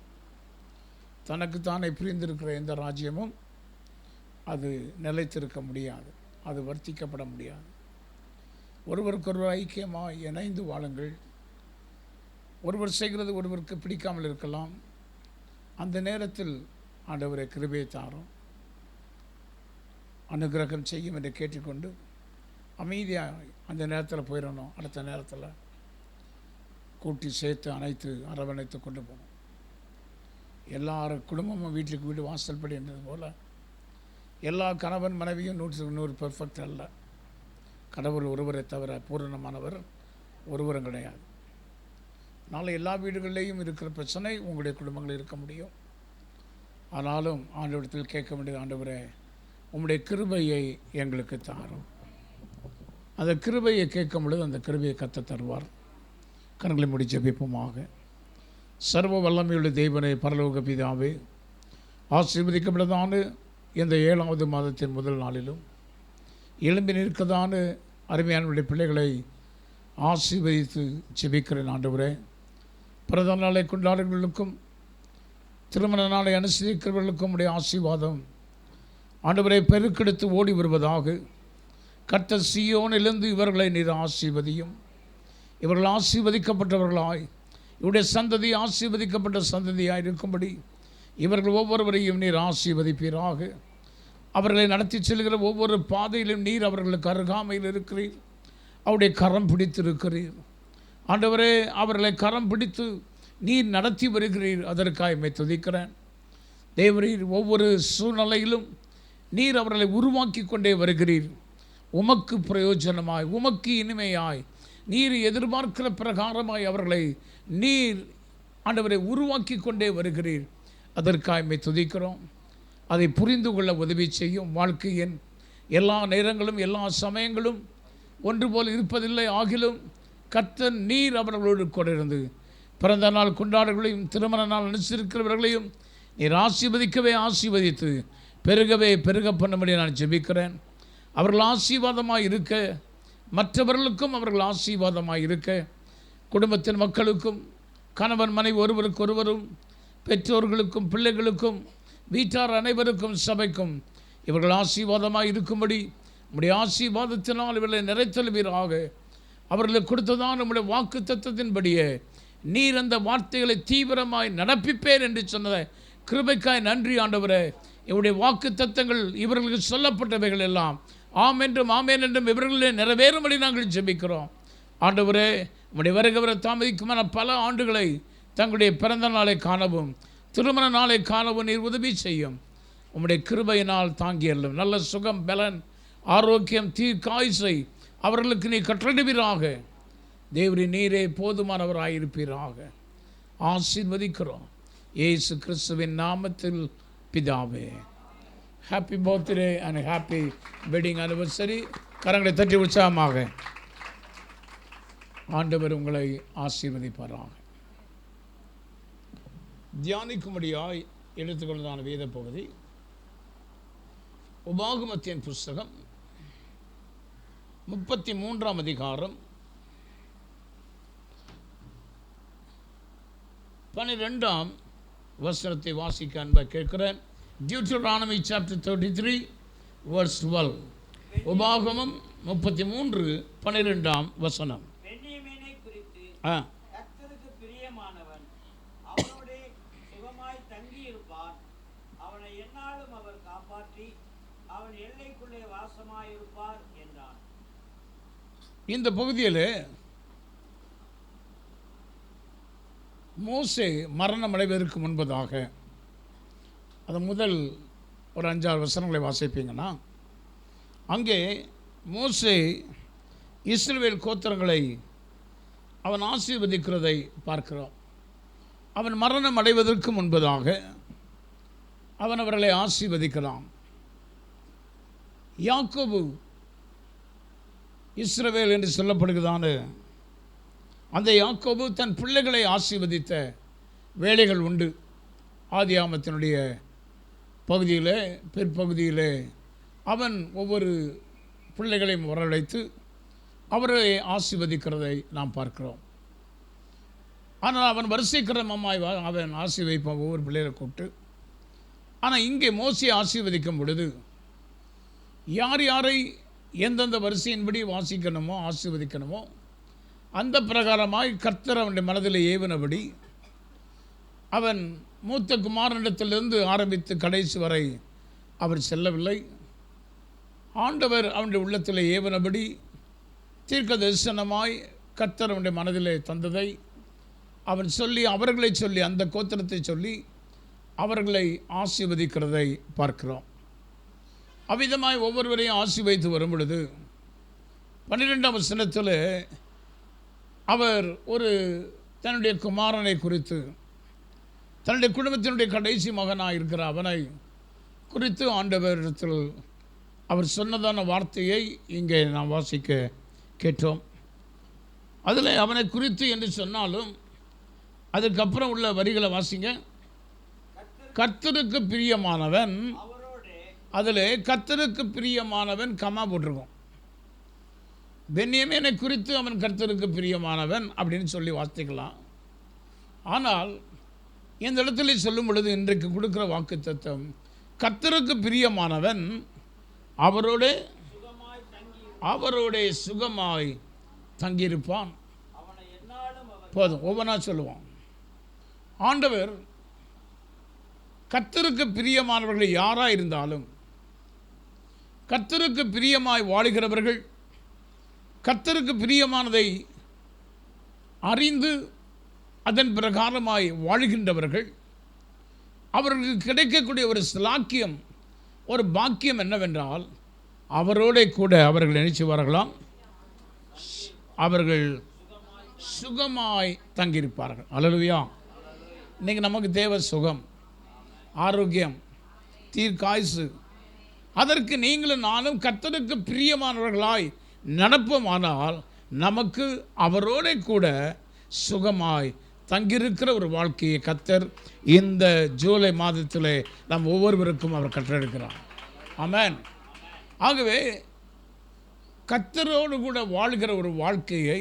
தனக்குத்தானே பிரிந்திருக்கிற எந்த ராஜ்யமும் அது நிலைத்திருக்க முடியாது, அது வர்த்திக்கப்பட முடியாது. ஒருவருக்கொருவர் ஐக்கியமாக இணைந்து வாழுங்கள். ஒருவர் செய்கிறது ஒருவருக்கு பிடிக்காமல் இருக்கலாம். அந்த நேரத்தில் ஆண்டவரை கிருபையை தாரும், அனுகிரகம் செய்யும் என்று கேட்டுக்கொண்டு அமைதியாக அந்த நேரத்தில் போயிடணும். அடுத்த நேரத்தில் கூட்டி சேர்த்து அணைத்து அரவணைத்து கொண்டு போகணும். எல்லார் குடும்பமும் வீட்டுக்கு வீடு வாசல்படி என்றது போல் எல்லா கணவன் மனைவியும் 100க்கு 100 பெர்ஃபெக்ட் அல்ல. கடவுள் ஒருவரை தவிர பூரணமானவர் ஒருவரும் கிடையாது. அதனால் எல்லா வீடுகளிலேயும் இருக்கிற பிரச்சனை உங்களுடைய குடும்பங்களில் இருக்க முடியும். ஆனாலும் ஆண்டவரிடத்தில் கேட்க வேண்டியது, ஆண்டவரே உம்முடைய கிருபையை எங்களுக்கு தாரும். அந்த கிருபையை கேட்கும் பொழுது அந்த கிருபையை கத்த தருவார். கண்களை மூடி ஜெபிப்போமாக. சர்வ வல்லமையுள்ள தெய்வனே, பரலோக பிதாவே, ஆசீர்வதிக்கப்பட்டதான இந்த 7வது மாதத்தின் முதல் நாளிலும் எழும்பி நிற்கதான அருமையானுடைய பிள்ளைகளை ஆசீர்வதித்து ஜெபிக்கிறேன். ஆண்டவரே, பிறந்த நாளை கொண்டாடுகளுக்கும் திருமண நாளை அனுசரிக்கிறவர்களுக்கும் உடைய ஆசீர்வாதம் ஆண்டவரை பெருக்கெடுத்து ஓடி வருவதாக. கர்த்தர் சீயோனிலிருந்து இவர்களை நீர் ஆசீர்வதியும். இவர்கள் ஆசீர்வதிக்கப்பட்டவர்களாய், இவருடைய சந்ததி ஆசீர்வதிக்கப்பட்ட சந்ததியாய் இருக்கும்படி இவர்கள் ஒவ்வொருவரையும் நீர் ஆசீர்வதிப்பீராக. அவர்களை நடத்தி செல்கிற ஒவ்வொரு பாதையிலும் நீர் அவர்களுக்கு அருகாமையில் இருக்கிறீர். அவருடைய கரம் பிடித்திருக்கிறீர். ஆண்டவரே, அவர்களை கரம் பிடித்து நீர் நடத்தி வருகிறீர். அதற்காக என்னை துதிக்கிறேன். தேவரீர், ஒவ்வொரு சூழ்நிலையிலும் நீர் அவர்களை உருவாக்கி கொண்டே வருகிறீர். உமக்கு பிரயோஜனமாய், உமக்கு இனிமையாய், நீர் எதிர்பார்க்கிற பிரகாரமாய் அவர்களை நீர் ஆண்டவரை உருவாக்கி கொண்டே வருகிறீர். அதற்காக என்னை துதிக்கிறோம். அதை புரிந்து கொள்ள உதவி செய்யும். வாழ்க்கையின் எல்லா நேரங்களும் எல்லா சமயங்களும் ஒன்று போல் இருப்பதில்லை. ஆகிலும் கர்த்தர் நீர் அவர்களோடு கொண்டிருந்து பிறந்த நாள் கொண்டாடுகளையும் திருமண நாள் அனுசரிக்கிறவர்களையும் நீர் ஆசீர்வதிக்கவே ஆசீர்வதித்து பெருகவே பெருக பண்ணும்படி நான் ஜெபிக்கிறேன். அவர்கள் ஆசீர்வாதமாக இருக்க, மற்றவர்களுக்கும் அவர்கள் ஆசீர்வாதமாக இருக்க, குடும்பத்தின் மக்களுக்கும் கணவன் மனைவி ஒருவருக்கொருவரும் பெற்றோர்களுக்கும் பிள்ளைகளுக்கும் வீட்டார் அனைவருக்கும் சபைக்கும் இவர்கள் ஆசீர்வாதமாக இருக்கும்படி நம்முடைய ஆசீர்வாதத்தினால் இவர்களை நிறைத்தல்வீராக. அவர்களுக்கு கொடுத்ததான் நம்முடைய வாக்கு தத்தத்தின்படியே நீர் அந்த வார்த்தைகளை தீவிரமாய் நடப்பிப்பேன் என்று சொன்ன கிருபைக்காய் நன்றி ஆண்டவரே. இவருடைய வாக்கு தத்தங்கள் இவர்களுக்கு சொல்லப்பட்டவைகள் எல்லாம் ஆம் என்றும் ஆமேன் என்றும் இவர்களே நிறைவேறும்படி நாங்கள் ஜெபிக்கிறோம். ஆண்டவரே, நம்முடைய வருகிறவரை தாமதிக்குமான பல ஆண்டுகளை தங்களுடைய பிறந்த நாளை காணவும் திருமண நாளை காணவும் நீர் உதவி செய்யும். உம்முடைய கிருபையினால் தாங்கியல்லும் நல்ல சுகம், பலன், ஆரோக்கியம், தீர்க்காயுசை அவர்களுக்கு நீ கட்டளையிடுவீராக. தேவரே, நீரே போதுமானவராயிருப்பீராக. ஆசீர்வதிக்கிறோம் இயேசு கிறிஸ்துவின் நாமத்தில் பிதாவே. Happy birthday and happy wedding anniversary. கரங்களை தட்டி உற்சாகமாக ஆண்டவர் உங்களை ஆசீர்வதிப்பாராக. தியானிக்கும்படியாய் எடுத்துக்கொண்டதான வேத பகுதி உபாகமத்தின் புஸ்தகம் 33ஆம் அதிகாரம் 12ஆம் வசனத்தை வாசிக்க அன்பை கேட்கிறேன். Deuteronomy chapter 33 verse 12. உபாகமம் 33:12ஆம் வசனம். பென்யமீனை குறித்து கர்த்தருக்கு பிரியமானவன் அவனோடே சுகமாய் தங்கியிருப்பான். அவனை எந்நாளும் அவர் காப்பாற்றி அவன் எல்லைக்குள்ளே வாசமாயிருப்பார் என்றான். இந்த பகுதியில் மோசே மரணம் அடைவதற்கு முன்பதாக, அது முதல் ஒரு 5-6 வசனங்களை வாசிப்பீங்கன்னா, அங்கே மோசே இஸ்ரவேல் கோத்திரங்களை அவன் ஆசீர்வதிக்கிறதை பார்க்கிறோம். அவன் மரணம் அடைவதற்கு முன்பதாக அவன் அவர்களை ஆசீர்வதிக்கலாம். யாக்கோபு இஸ்ரவேல் என்று சொல்லப்படுகிறதான அந்த யாக்கோபு தன் பிள்ளைகளை ஆசீர்வதித்த வேளைகள் உண்டு. ஆதியாமத்தினுடைய பகுதியில் பிற்பகுதியில் அவன் ஒவ்வொரு பிள்ளைகளையும் வரவழைத்து அவர்களை ஆசீர்வதிக்கிறதை நாம் பார்க்கிறோம். ஆனால் அவன் வரிசை கிரமமாய் அவன் ஆசீர்வதிப்பான் ஒவ்வொரு பிள்ளைகளை கூப்பிட்டு. ஆனால் இங்கே மோசே ஆசீர்வதிக்கும் பொழுது யார் யாரை எந்தெந்த வரிசையின்படி வாசிக்கணுமோ ஆசீர்வதிக்கணுமோ அந்த பிரகாரமாய் கர்த்தர் அவனுடைய மனதில் ஏவினபடி அவன் மூத்த குமாரனிடத்திலிருந்து ஆரம்பித்து கடைசி வரை அவர் செல்லவில்லை. ஆண்டவர் அவனுடைய உள்ளத்தில் ஏவினபடி தீர்க்க தரிசனமாய் கர்த்தர் அவனுடைய மனதிலே தந்ததை அவன் சொல்லி அவர்களை சொல்லி அந்த கோத்திரத்தை சொல்லி அவர்களை ஆசீர்வதிக்கிறதை பார்க்கிறோம். அவ்விதமாய் ஒவ்வொருவரையும் ஆசீர்வதித்து வரும் பொழுது 12ஆம் வசனத்தில் அவர் ஒரு தன்னுடைய குமாரனை குறித்து, தன்னுடைய குடும்பத்தினுடைய கடைசி மகனாக இருக்கிற அவனை குறித்து ஆண்டவரிடத்தில் அவர் சொன்னதான வார்த்தையை இங்கே நாம் வாசிக்க கேட்டோம். அதில் அவனை குறித்து என்று சொன்னாலும் அதுக்கப்புறம் உள்ள வரிகளை வாசிங்க. கர்த்தருக்கு பிரியமானவன், அதில் கர்த்தருக்கு பிரியமானவன் கமா போட்டிருக்கோம். பென்யமீனை குறித்து அவன் கர்த்தருக்கு பிரியமானவன் அப்படின்னு சொல்லி வாசிக்கலாம். ஆனால் இந்த இடத்துல சொல்லும் பொழுது இன்றைக்கு கொடுக்குற வாக்கு தத்துவம் கர்த்தருக்கு பிரியமானவன் அவரோட சுகமாய் தங்கியிருப்பான். போதும், ஒவ்வொன்றா சொல்லுவான். ஆண்டவர் கர்த்தருக்கு பிரியமானவர்கள் யாராக இருந்தாலும், கர்த்தருக்கு பிரியமாய் வாழுகிறவர்கள், கர்த்தருக்கு பிரியமானதை அறிந்து அதன் பிரகாரமாய் வாழ்கின்றவர்கள், அவர்களுக்கு கிடைக்கக்கூடிய ஒரு ஸ்லாக்கியம், ஒரு பாக்கியம் என்னவென்றால் அவரோட கூட அவர்கள் நினைச்சுவார்களாம், அவர்கள் சுகமாய் தங்கியிருப்பார்கள். அல்லேலூயா. இன்றைக்கி நமக்கு தேவை சுகம், ஆரோக்கியம், தீர்க்காயுசு. அதற்கு நீங்களும் நானும் கர்த்தருக்கு பிரியமானவர்களாய் நடப்போமானால் நமக்கு அவரோட கூட சுகமாய் தங்கியிருக்கிற ஒரு வாழ்க்கையை கர்த்தர் இந்த ஜூலை மாதத்தில் நம் ஒவ்வொருவருக்கும் அவர் கற்றெடுக்கிறார். ஆமென். ஆகவே கர்த்தரோடு கூட வாழ்கிற ஒரு வாழ்க்கையை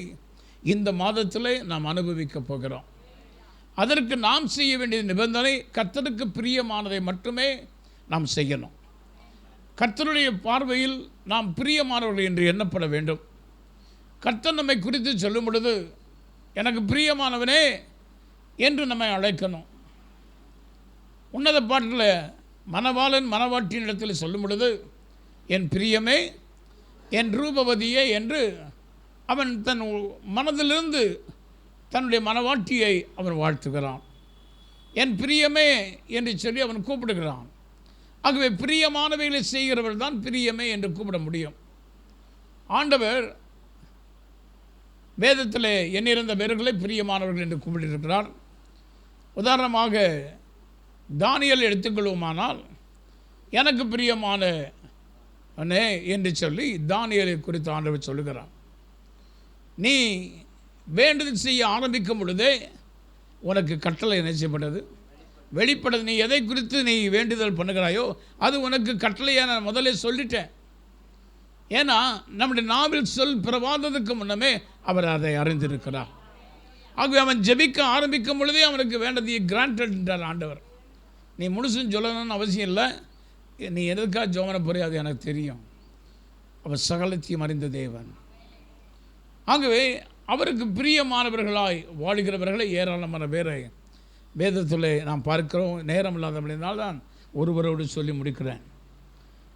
இந்த மாதத்தில் நாம் அனுபவிக்க போகிறோம். அதற்கு நாம் செய்ய வேண்டிய நிபந்தனை, கர்த்தருக்கு பிரியமானதை மட்டுமே நாம் செய்யணும். கர்த்தருடைய பார்வையில் நாம் பிரியமானவர்கள் என்று எண்ணப்பட வேண்டும். கர்த்தர் நம்மை குறித்து சொல்லும் பொழுது எனக்கு பிரியமானவனே என்று நம்மை அழைக்கணும். உன்னத பாட்டில் மணவாளன் மணவாட்டியின் இடத்தில் சொல்லும் பொழுது என் பிரியமே என் ரூபவதியே என்று அவன் தன் மனதிலிருந்து தன்னுடைய மணவாட்டியை அவன் வாழ்த்துகிறான். என் பிரியமே என்று சொல்லி அவன் கூப்பிடுகிறான். ஆகவே பிரியமானவைகளை செய்கிறவர்கள் தான் பிரியமே என்று கூப்பிட முடியும். ஆண்டவர் வேதத்தில் எண்ணிருந்த பேர்களை பிரியமானவர்கள் என்று கூப்பிட்டிருக்கிறார். உதாரணமாக தானியேல் எடுத்துக்கொள்வோமானால் எனக்கு பிரியமானவனே என்று சொல்லி தானியேலை குறித்து ஆண்டவர் சொல்லுகிறார். நீ வேண்டுதல் செய்ய ஆரம்பிக்கும் பொழுதே உனக்கு கட்டளை என்ன செய்யப்பட்டது? வெளிப்பட்டது. நீ எதை குறித்து நீ வேண்டுதல் பண்ணுகிறாயோ அது உனக்கு கட்டளையை நான் முதலே சொல்லிட்டேன். ஏன்னா நம்முடைய நாவில் சொல் பிறவாததுக்கு முன்னமே அவர் அதை அறிந்திருக்கிறார். ஆகவே அவன் ஜெபிக்க ஆரம்பிக்கும் பொழுதே அவனுக்கு வேண்டது கிராண்டட் என்றார் ஆண்டவர். நீ முழுசும் சொல்லணும்னு அவசியம் இல்லை. நீ எதுக்காக ஜோமனை புரியாது எனக்கு தெரியும். அவர் சகலத்தையும் அறிந்த தேவன். ஆகவே அவருக்கு பிரியமானவர்களாய் வாழ்கிறவர்களை ஏராளமான பேரை வேதத்தில் நாம் பார்க்கிறோம். நேரம் இல்லாதபடினால் தான் ஒருவரோடு சொல்லி முடிக்கிறேன்.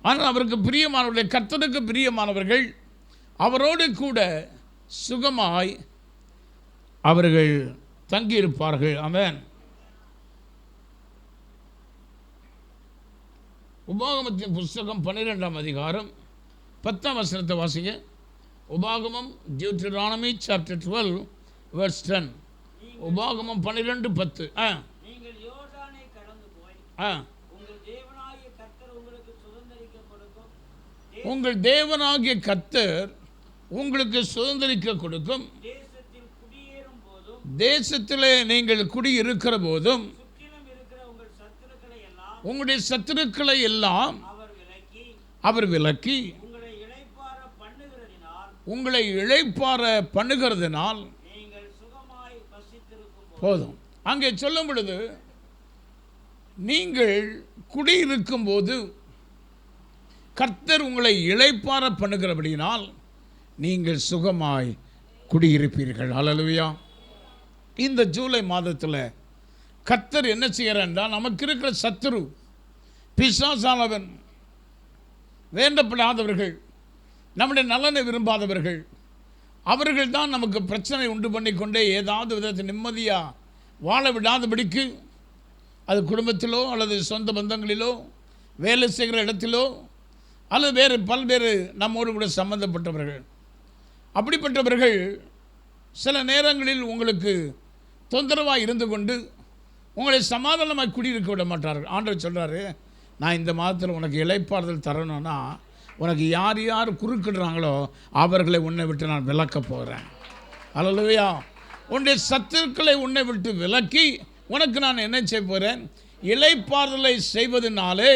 ஆனால் அவருக்கு பிரியமானவர்கள், கர்த்தருக்கு பிரியமானவர்கள் அவரோடு கூட சுகமாய் அவர்கள் தங்கியிருப்பார்கள். ஆமென். உபாகமத்தின் புஸ்தகம் 12ஆம் அதிகாரம் 10ஆம் வசனத்தை வாசிங்க. உபாகமம் டியூட்டரானமி சாப்டர் 12 verse 10. உபாகமம் 12:10. நீங்கள் யோர்தானை கடந்து போய் உங்கள் தேவனாகிய கர்த்தர் உங்களுக்கு சுதந்தரிக்க கொடுக்கும் உங்கள் தேவனாகிய கர்த்தர் உங்களுக்கு சுதந்தரிக்க கொடுக்கும் தேசத்தில் குடியேறும் போதும் தேசத்திலே நீங்கள் குடியிருக்கிற போதும் சுற்றிலும் இருக்கிற உங்கள் சத்துருக்களை எல்லாம் உங்களுடைய சத்துருக்களை எல்லாம் அவர் விலக்கி உங்களை இளைப்பாற பண்ணுகிறதினால் நீங்கள் சுகமாய் வசித்திருக்கும் போதும். அங்கே சொல்லும் பொழுது நீங்கள் குடியிருக்கும் போது கர்த்தர் உங்களை இளைப்பாற பண்ணுகிறபடியினால் நீங்கள் சுகமாய் குடியிருப்பீர்கள். ஹல்லேலூயா. இந்த ஜூலை மாதத்தில் கர்த்தர் என்ன செய்கிறார்? நமக்கு இருக்கிற சத்துரு பிசாசானவன், வேண்டப்படாதவர்கள், நம்முடைய நலனை விரும்பாதவர்கள், அவர்கள் தான் நமக்கு பிரச்சனை உண்டு பண்ணிக்கொண்டே ஏதாவது விதத்தில் நிம்மதியாக வாழ விடாதபடிக்கு, அது குடும்பத்திலோ அல்லது சொந்த பந்தங்களிலோ வேலை செய்கிற இடத்திலோ அல்லது வேறு பல்வேறு நம்மோடு கூட சம்பந்தப்பட்டவர்கள், அப்படிப்பட்டவர்கள் சில நேரங்களில் உங்களுக்கு தொந்தரவாக இருந்து கொண்டு உங்களை சமாதானமாக குடியிருக்க விட மாட்டார்கள். ஆண்டவர் சொல்கிறாரு, நான் இந்த மாதத்தில் உனக்கு இளைப்பாறுதல் தரணும்னா உனக்கு யார் யார் குறுக்கிடுறாங்களோ அவர்களை உன்னை விட்டு நான் விலக்க போகிறேன். அல்லேலூயா. உன்னுடைய சத்துருக்களை உன்னை விட்டு விலக்கி உனக்கு நான் என்ன செய்ய போகிறேன்? இளைப்பாறுதலை செய்வதனாலே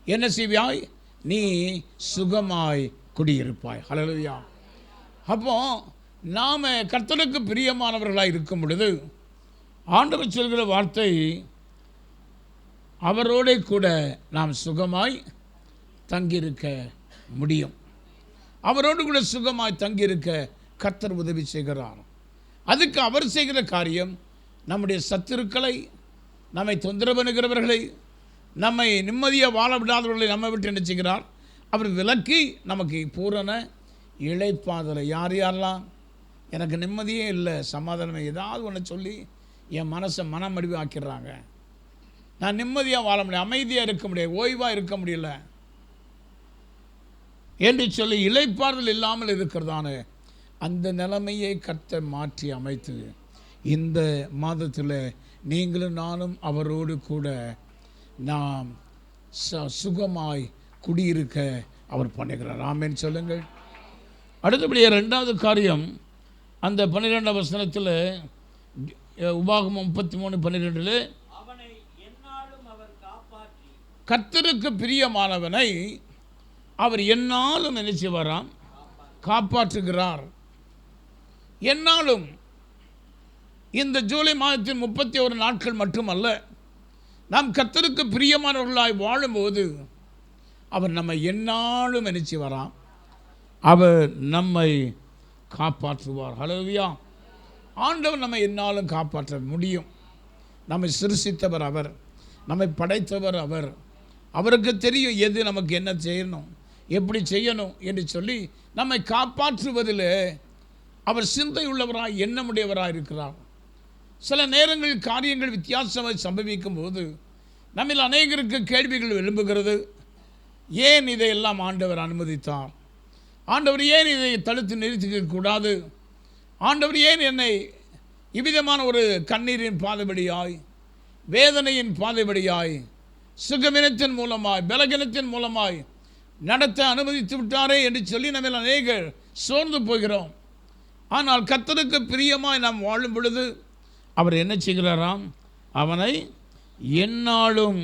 என்ன செய்வாய்? நீ சுகமாய் குடியிருப்பாய். அல்லேலூயா. அப்போ நாம் கர்த்தருக்கு பிரியமானவர்களாக இருக்கும் பொழுது ஆண்டவர் சொல்கிற வார்த்தை, அவரோட கூட நாம் சுகமாய் தங்கியிருக்க முடியும். அவரோடு கூட சுகமாய் தங்கியிருக்க கர்த்தர் உதவி செய்கிறார். அதுக்கு அவர் செய்கிற காரியம், நம்முடைய சத்துருக்களை, நம்மை தொந்தரவு பண்ணுகிறவர்களை, நம்மை நிம்மதியாக வாழ விடாதவர்களை நம்ம விட்டு என்ன செய்கிறார்? அவர் விலக்கி நமக்கு பூரண இளைப்பாறுதலை. யார் யாரெல்லாம் எனக்கு நிம்மதியே இல்லை, சமாதானமே, ஏதாவது ஒன்று சொல்லி என் மனசை மனமடிவு ஆக்கிடுறாங்க, நான் நிம்மதியாக வாழ முடியல, அமைதியாக இருக்க முடியல, ஓய்வாக இருக்க முடியல என்று சொல்லி இளைப்பாறுதல் இல்லாமல் இருக்கிறதான அந்த நிலைமையை கர்த்தர் மாற்றி அமைத்து இந்த மாதத்தில் நீங்களும் நானும் அவரோடு கூட நாம் சுகமாய் குடியிருக்க அவர் பண்ணுகிறார். ஆமென் சொல்லுங்கள். அடுத்தபடியாக ரெண்டாவது காரியம், அந்த 12ஆம் வசனத்தில் உபாகமம் 33:12 அவனை எந்நாளும் அவர் காப்பாற்றி கர்த்தருக்கு பிரியமானவனை அவர் எந்நாளும் என்ன செய்வாராம்? காப்பாற்றுகிறார். எந்நாளும். இந்த ஜூலை மாதத்தின் 31 நாட்கள் மட்டுமல்ல, நாம் கர்த்தருக்கு பிரியமானவர்களாய் வாழும்போது அவர் நம்மை எந்நாளும் என்ன செய்வாராம்? அவர் நம்மை காப்பாற்றுவார். ஹல்லேலூயா. ஆண்டவர் நம்மை எந்நாளும் காப்பாற்ற முடியும். நம்மை சிருஷ்டித்தவர் அவர், நம்மை படைத்தவர் அவர். அவருக்கு தெரியும் எது நமக்கு என்ன செய்யணும், எப்படி செய்யணும் என்று சொல்லி நம்மை காப்பாற்றுவதில் அவர் சிந்தையுள்ளவராய் எண்ணமுடையவராக இருக்கிறார். சில நேரங்களில் காரியங்கள் வித்தியாசமாக சம்பவிக்கும் போது நம்மில் அநேகருக்கு கேள்விகள் எழும்புகிறது. ஏன் இதையெல்லாம் ஆண்டவர் அனுமதித்தார்? ஆண்டவர் ஏன் இதை தடுத்து நிறுத்திக்கூடாது? ஆண்டவர் ஏன் என்னை இவ்விதமான ஒரு கண்ணீரின் பாதைபடியாய், வேதனையின் பாதைபடியாய், சுகமினத்தின் மூலமாய், பலகீனத்தின் மூலமாய் நடத்த அனுமதித்து விட்டாரே என்று சொல்லி நம்ம அநேகர் சோர்ந்து போகிறோம். ஆனால் கர்த்தருக்கு பிரியமாய் நாம் வாழும் பொழுது அவர் என்ன செய்கிறாராம்? அவனை எந்நாளும்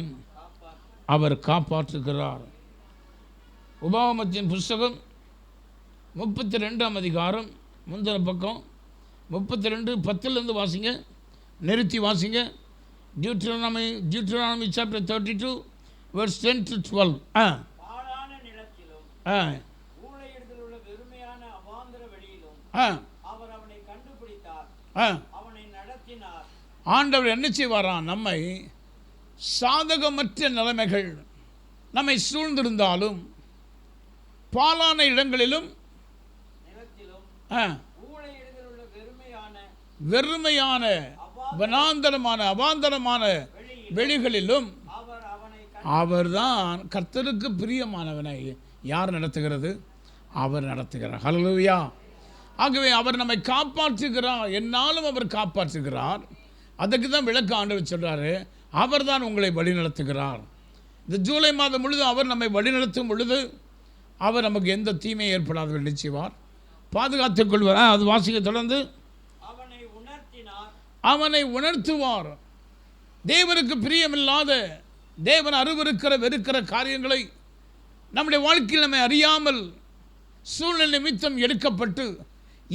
அவர் காப்பாற்றுகிறார். உபாகமத்தின் புஸ்தகம் 32ஆம் அதிகாரம், முந்தின பக்கம் 32:10 வாசிங்க, நிறுத்தி வாசிங்க. Deuteronomy chapter 32 verse 10 to 12. பாழான நிலத்திலும் ஊழையிடுதல் உள்ள வெறுமையான அவாந்தர வெளியிலும் அவர் அவனை கண்டுபிடித்தார், அவனை நடத்தினார். ஆண்டவர் என்ன செய்வாராம்? நம்மை சாதகமற்ற நிலைமைகள் நம்மை சூழ்ந்திருந்தாலும், பாலான இடங்களிலும் ஊழையிடுதல் உள்ள வெறுமையான அவாந்தரமான வெளிகளிலும் அவர்தான் கர்த்தருக்கு பிரியமானவனை யார் நடத்துகிறது? அவர் நடத்துகிறார். ஹல்லேலூயா. ஆகவே அவர் நம்மை காப்பாற்றுகிறார், என்னாலும் அவர் காப்பாற்றுகிறார். அதுக்கு தான் விளக்க ஆண்டவர் சொல்றாரு, அவர் தான் உங்களை வழி நடத்துகிறார். இந்த ஜூலை மாதம் முழுது அவர் நம்மை வழிநடத்தும் பொழுது அவர் நமக்கு எந்த தீமையும் ஏற்படாத நிச்சயவார், பாதுகாத்துக் கொள்வார். அது வாசிக்க தொடர்ந்து அவனை உணர்த்துவார். தேவனுக்கு பிரியமில்லாத, தேவன் அருவருக்கிற வெறுக்கிற காரியங்களை நம்முடைய வாழ்க்கையில் நம்மை அறியாமல் சூழ்நிலை நிமித்தம் எடுக்கப்பட்டு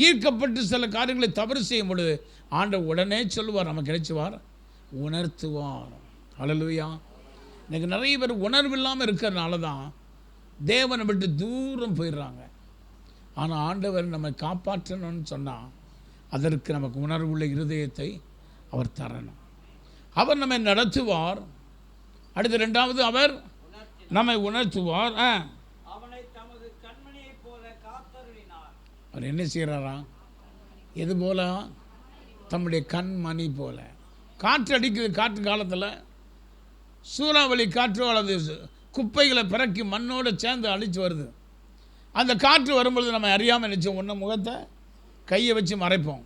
ஈர்க்கப்பட்டு சில காரியங்களை தவறு செய்யும் பொழுது ஆண்டவர் உடனே சொல்லுவார், நமக்கு கிடைச்சுவார், உணர்த்துவார். ஹல்லேலூயா. எனக்கு நிறைய பேர் உணர்வு இல்லாமல் இருக்கிறதுனால தான் தேவனை விட்டு தூரம் போயிடுறாங்க. ஆனால் ஆண்டவர் நம்மை காப்பாற்றணும்னு சொன்னால் அதற்கு நமக்கு உணர்வுள்ள இருதயத்தை அவர் தரணும். அவர் நம்மை நடத்துவார். அடுத்து ரெண்டாவது, அவர் நம்மை உணர்த்துவார். அவர் என்ன செய்கிறாரா? எது போல? தம்முடைய கண்மணி போல. காற்று அடிக்குது. காற்று காலத்தில் சூறாவளி காற்று அல்லது குப்பைகளை பிறக்கி மண்ணோடு சேர்ந்து அழித்து வருது. அந்த காற்று வரும்பொழுது நம்ம அறியாமல் நினச்சோம், ஒன்று முகத்தை கையை வச்சு மறைப்போம்,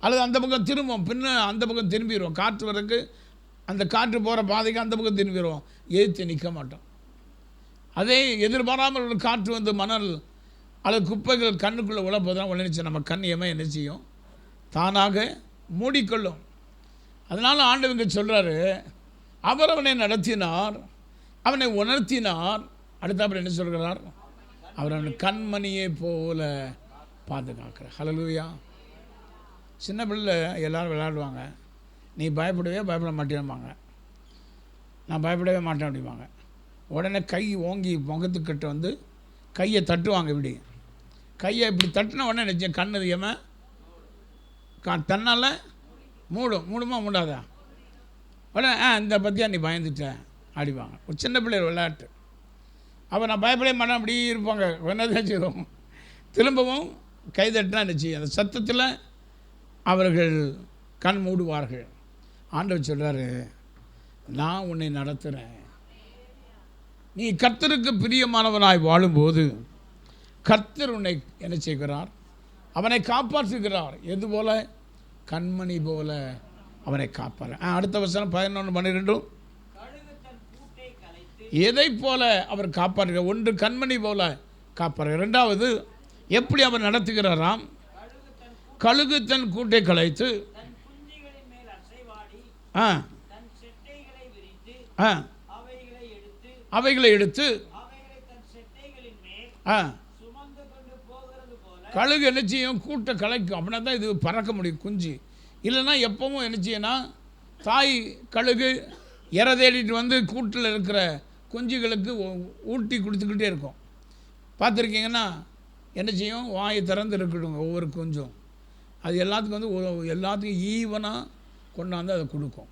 அல்லது அந்த பக்கம் திரும்புவோம், பின்ன அந்த பக்கம் திரும்பிடுவோம். காற்று வரக்கு அந்த காற்று போகிற பாதைக்கு அந்த பக்கம் திரும்பிடுவோம், எதிர்த்து நிற்க மாட்டோம். அதே எதிர்பாராமல் ஒரு காற்று வந்து மணல் அல்லது குப்பைகள் கண்ணுக்குள்ளே உழப்போதான் உடனே நம்ம கண்ணியமாக என்ன செய்யும்? தானாக மூடிக்கொள்ளும். அதனால் ஆண்டவங்க சொல்கிறாரு, அவர் அவனை நடத்தினார், அவனை உணர்த்தினார். அடுத்த அப்புறம் என்ன சொல்கிறார்? அவர் அவனை கண்மணியை போல பாதுகாக்கிறார். ஹல்லேலூயா. சின்ன பிள்ளை எல்லோரும் விளையாடுவாங்க, நீ பயப்பட மாட்டேன்பாங்க. நான் பயப்படவே மாட்டேன் அப்படிம்பாங்க. உடனே கை ஓங்கி முகத்துக்கிட்ட வந்து கையை தட்டுவாங்க. இப்படி கையை இப்படி தட்டின உடனே நினச்சேன் கண்ணு ஏமா தன்னால் மூடுமா மூடாதா? உடனே இந்த பற்றியா நீ பயந்துட்ட அடிப்பாங்க. ஒரு சின்ன பிள்ளைகள் விளையாட்டு. அப்போ நான் பயப்படவே மாட்டேன் அப்படி இருப்பாங்க. என்னதான் செய்வோம், திரும்பவும் கைதட்டினா நினச்சி அந்த சத்தத்தில் அவர்கள் கண் மூடுவார்கள். ஆண்டவர் சொல்கிறாரு, நான் உன்னை நடத்துகிறேன். நீ கர்த்தருக்கு பிரியமானவனாய் வாழும்போது கர்த்தர் உன்னை என்ன செய்கிறார்? அவனை காப்பாற்றுகிறார். எது போல? கண்மணி போல அவனை காப்பார். அடுத்த வசனம் 11:12. எதை போல அவர் காப்பாற்றுகிறார்? ஒன்று கண்மணி போல காப்பார். ரெண்டாவது எப்படி அவர் நடத்துகிறாராம்? கழுகு தன் கூட்டை கலைத்து ஆ தன் செட்டைகளை விரித்து ஆ அவைகளை எடுத்து அவைகளை தன் செட்டைகளின் மேல் ஆ சுமந்து கொண்டு போகிறது போல கழுகு என்ன செய்யும்? கூட்டை கலைக்கும். அப்படின்னா தான் இது பறக்க முடியும் குஞ்சு. இல்லைன்னா எப்பவும் என்ன செய்யனா தாய் கழுகு இறை தேடிட்டு வந்து கூட்டில் இருக்கிற குஞ்சுகளுக்கு ஊட்டி கொடுத்துக்கிட்டே இருக்கும். பார்த்துருக்கீங்கன்னா என்ன செய்யும்? வாயை திறந்து இருக்கட்டும் ஒவ்வொரு குஞ்சும். அது எல்லாத்துக்கும் வந்து எல்லாத்துக்கும் ஈவனாக கொண்டாந்து அதை கொடுக்கும்.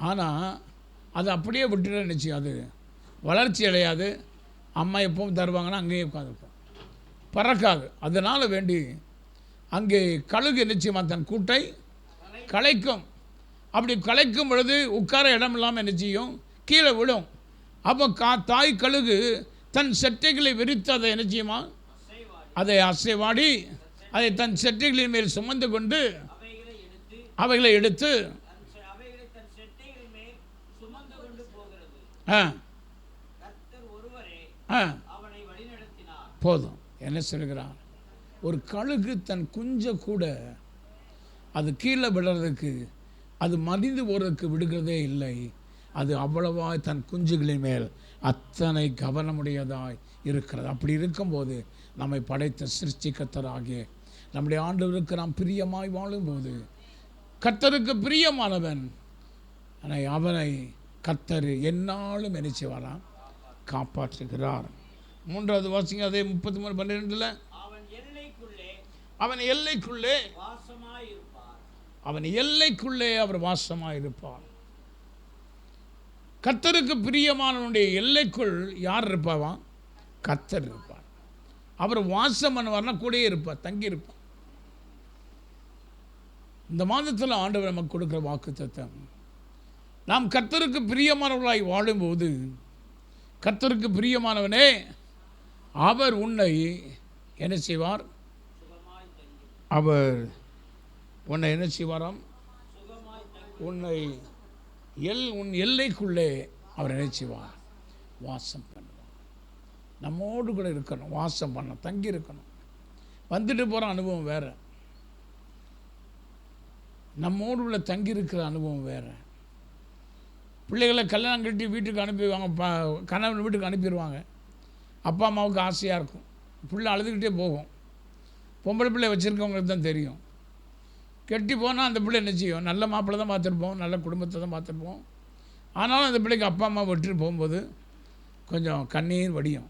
ஆனால் அது அப்படியே விட்டுட நிச்சயம் அது வளர்ச்சி அடையாது. அம்மா எப்பவும் தருவாங்கன்னா அங்கேயே உட்காந்துருக்கும், பறக்காது. அதனால் வேண்டி அங்கே கழுகு நிச்சயமாக தன் கூட்டை கலைக்கும். அப்படி கலைக்கும் பொழுது உட்கார இடம் இல்லாமல் என்ன செய்யும்? கீழே விடும். அப்போ தாய் கழுகு தன் செட்டைகளை விரித்து அதை என்ன செய்யுமா? அதை அசைவாடி அதை தன் செட்டைகளின் மேல் சுமந்து கொண்டு அவைகளை எடுத்து அவைகளை தன் செட்டைகளின் மேல் சுமந்து கொண்டு போகிறது. கர்த்தர் ஒருவரே அவனை வழிநடத்தினார். போதும். என்ன சொல்கிறார்? ஒரு கழுகு தன் குஞ்சை கூட அது கீழே விடுறதுக்கு, அது மடிந்து போகிறதுக்கு விடுகிறதே இல்லை. அது அவ்வளவா தன் குஞ்சுகளின் மேல் அத்தனை கவனமுடையதாய் இருக்கிறது. அப்படி இருக்கும்போது நம்மை படைத்த சிருஷ்டிகர்த்தராகிய நம்முடைய ஆண்டவருக்கு நாம் பிரியமாய் வாழும்போது, கர்த்தருக்கு பிரியமானவன் அவனை கர்த்தர் எந்நாளும் நினைச்சுவாராம் காப்பாற்றுகிறார். 3வது வாசிங்க அதே 33:12. அவன் எல்லைக்குள்ளே அவர் வாசமாயிருப்பார். கர்த்தருக்கு பிரியமானவனுடைய எல்லைக்குள் யார் இருப்பாவாம்? கர்த்தர் இருப்பார். அவர் வாசம் பண்ணுவார்னா கூடயே இருப்பார், தங்கி இருப்பார். இந்த மாதத்தில் ஆண்டவர் நமக்கு கொடுக்குற வாக்குத்தத்தம், நாம் கர்த்தருக்கு பிரியமானவர்களாய் வாழும்போது, கர்த்தருக்கு பிரியமானவனே அவர் உன்னை என்ன செய்வார்? அவர் உன்னை என்ன செய்வாராம்? உன்னை உன் எல்லைக்குள்ளே அவர் என்ன செய்வார்? வாசம் பண்ணுவார். நம்மோடு கூட இருக்கணும், வாசம் பண்ண, தங்கி இருக்கணும். வந்துட்டு போகிற அனுபவம் வேறு, நம்மோடு உள்ள தங்கி இருக்கிற அனுபவம் வேறு. பிள்ளைகளை கல்யாணம் கட்டி வீட்டுக்கு அனுப்பிடுவாங்க, கணவன் வீட்டுக்கு அனுப்பிடுவாங்க. அப்பா அம்மாவுக்கு ஆசையாக இருக்கும், பிள்ளை அழுதுகிட்டே போகும். பொம்பளை பிள்ளை வச்சுருக்கவங்களுக்கு தான் தெரியும். கெட்டி போனால் அந்த பிள்ளை என்ன செய்யும்? நல்ல மாப்பிள்ளை தான் பார்த்துருப்போம், நல்ல குடும்பத்தை தான் பார்த்துருப்போம். ஆனாலும் அந்த பிள்ளைக்கு அப்பா அம்மா விட்டுட்டு போகும்போது கொஞ்சம் கண்ணீர் வடியும்.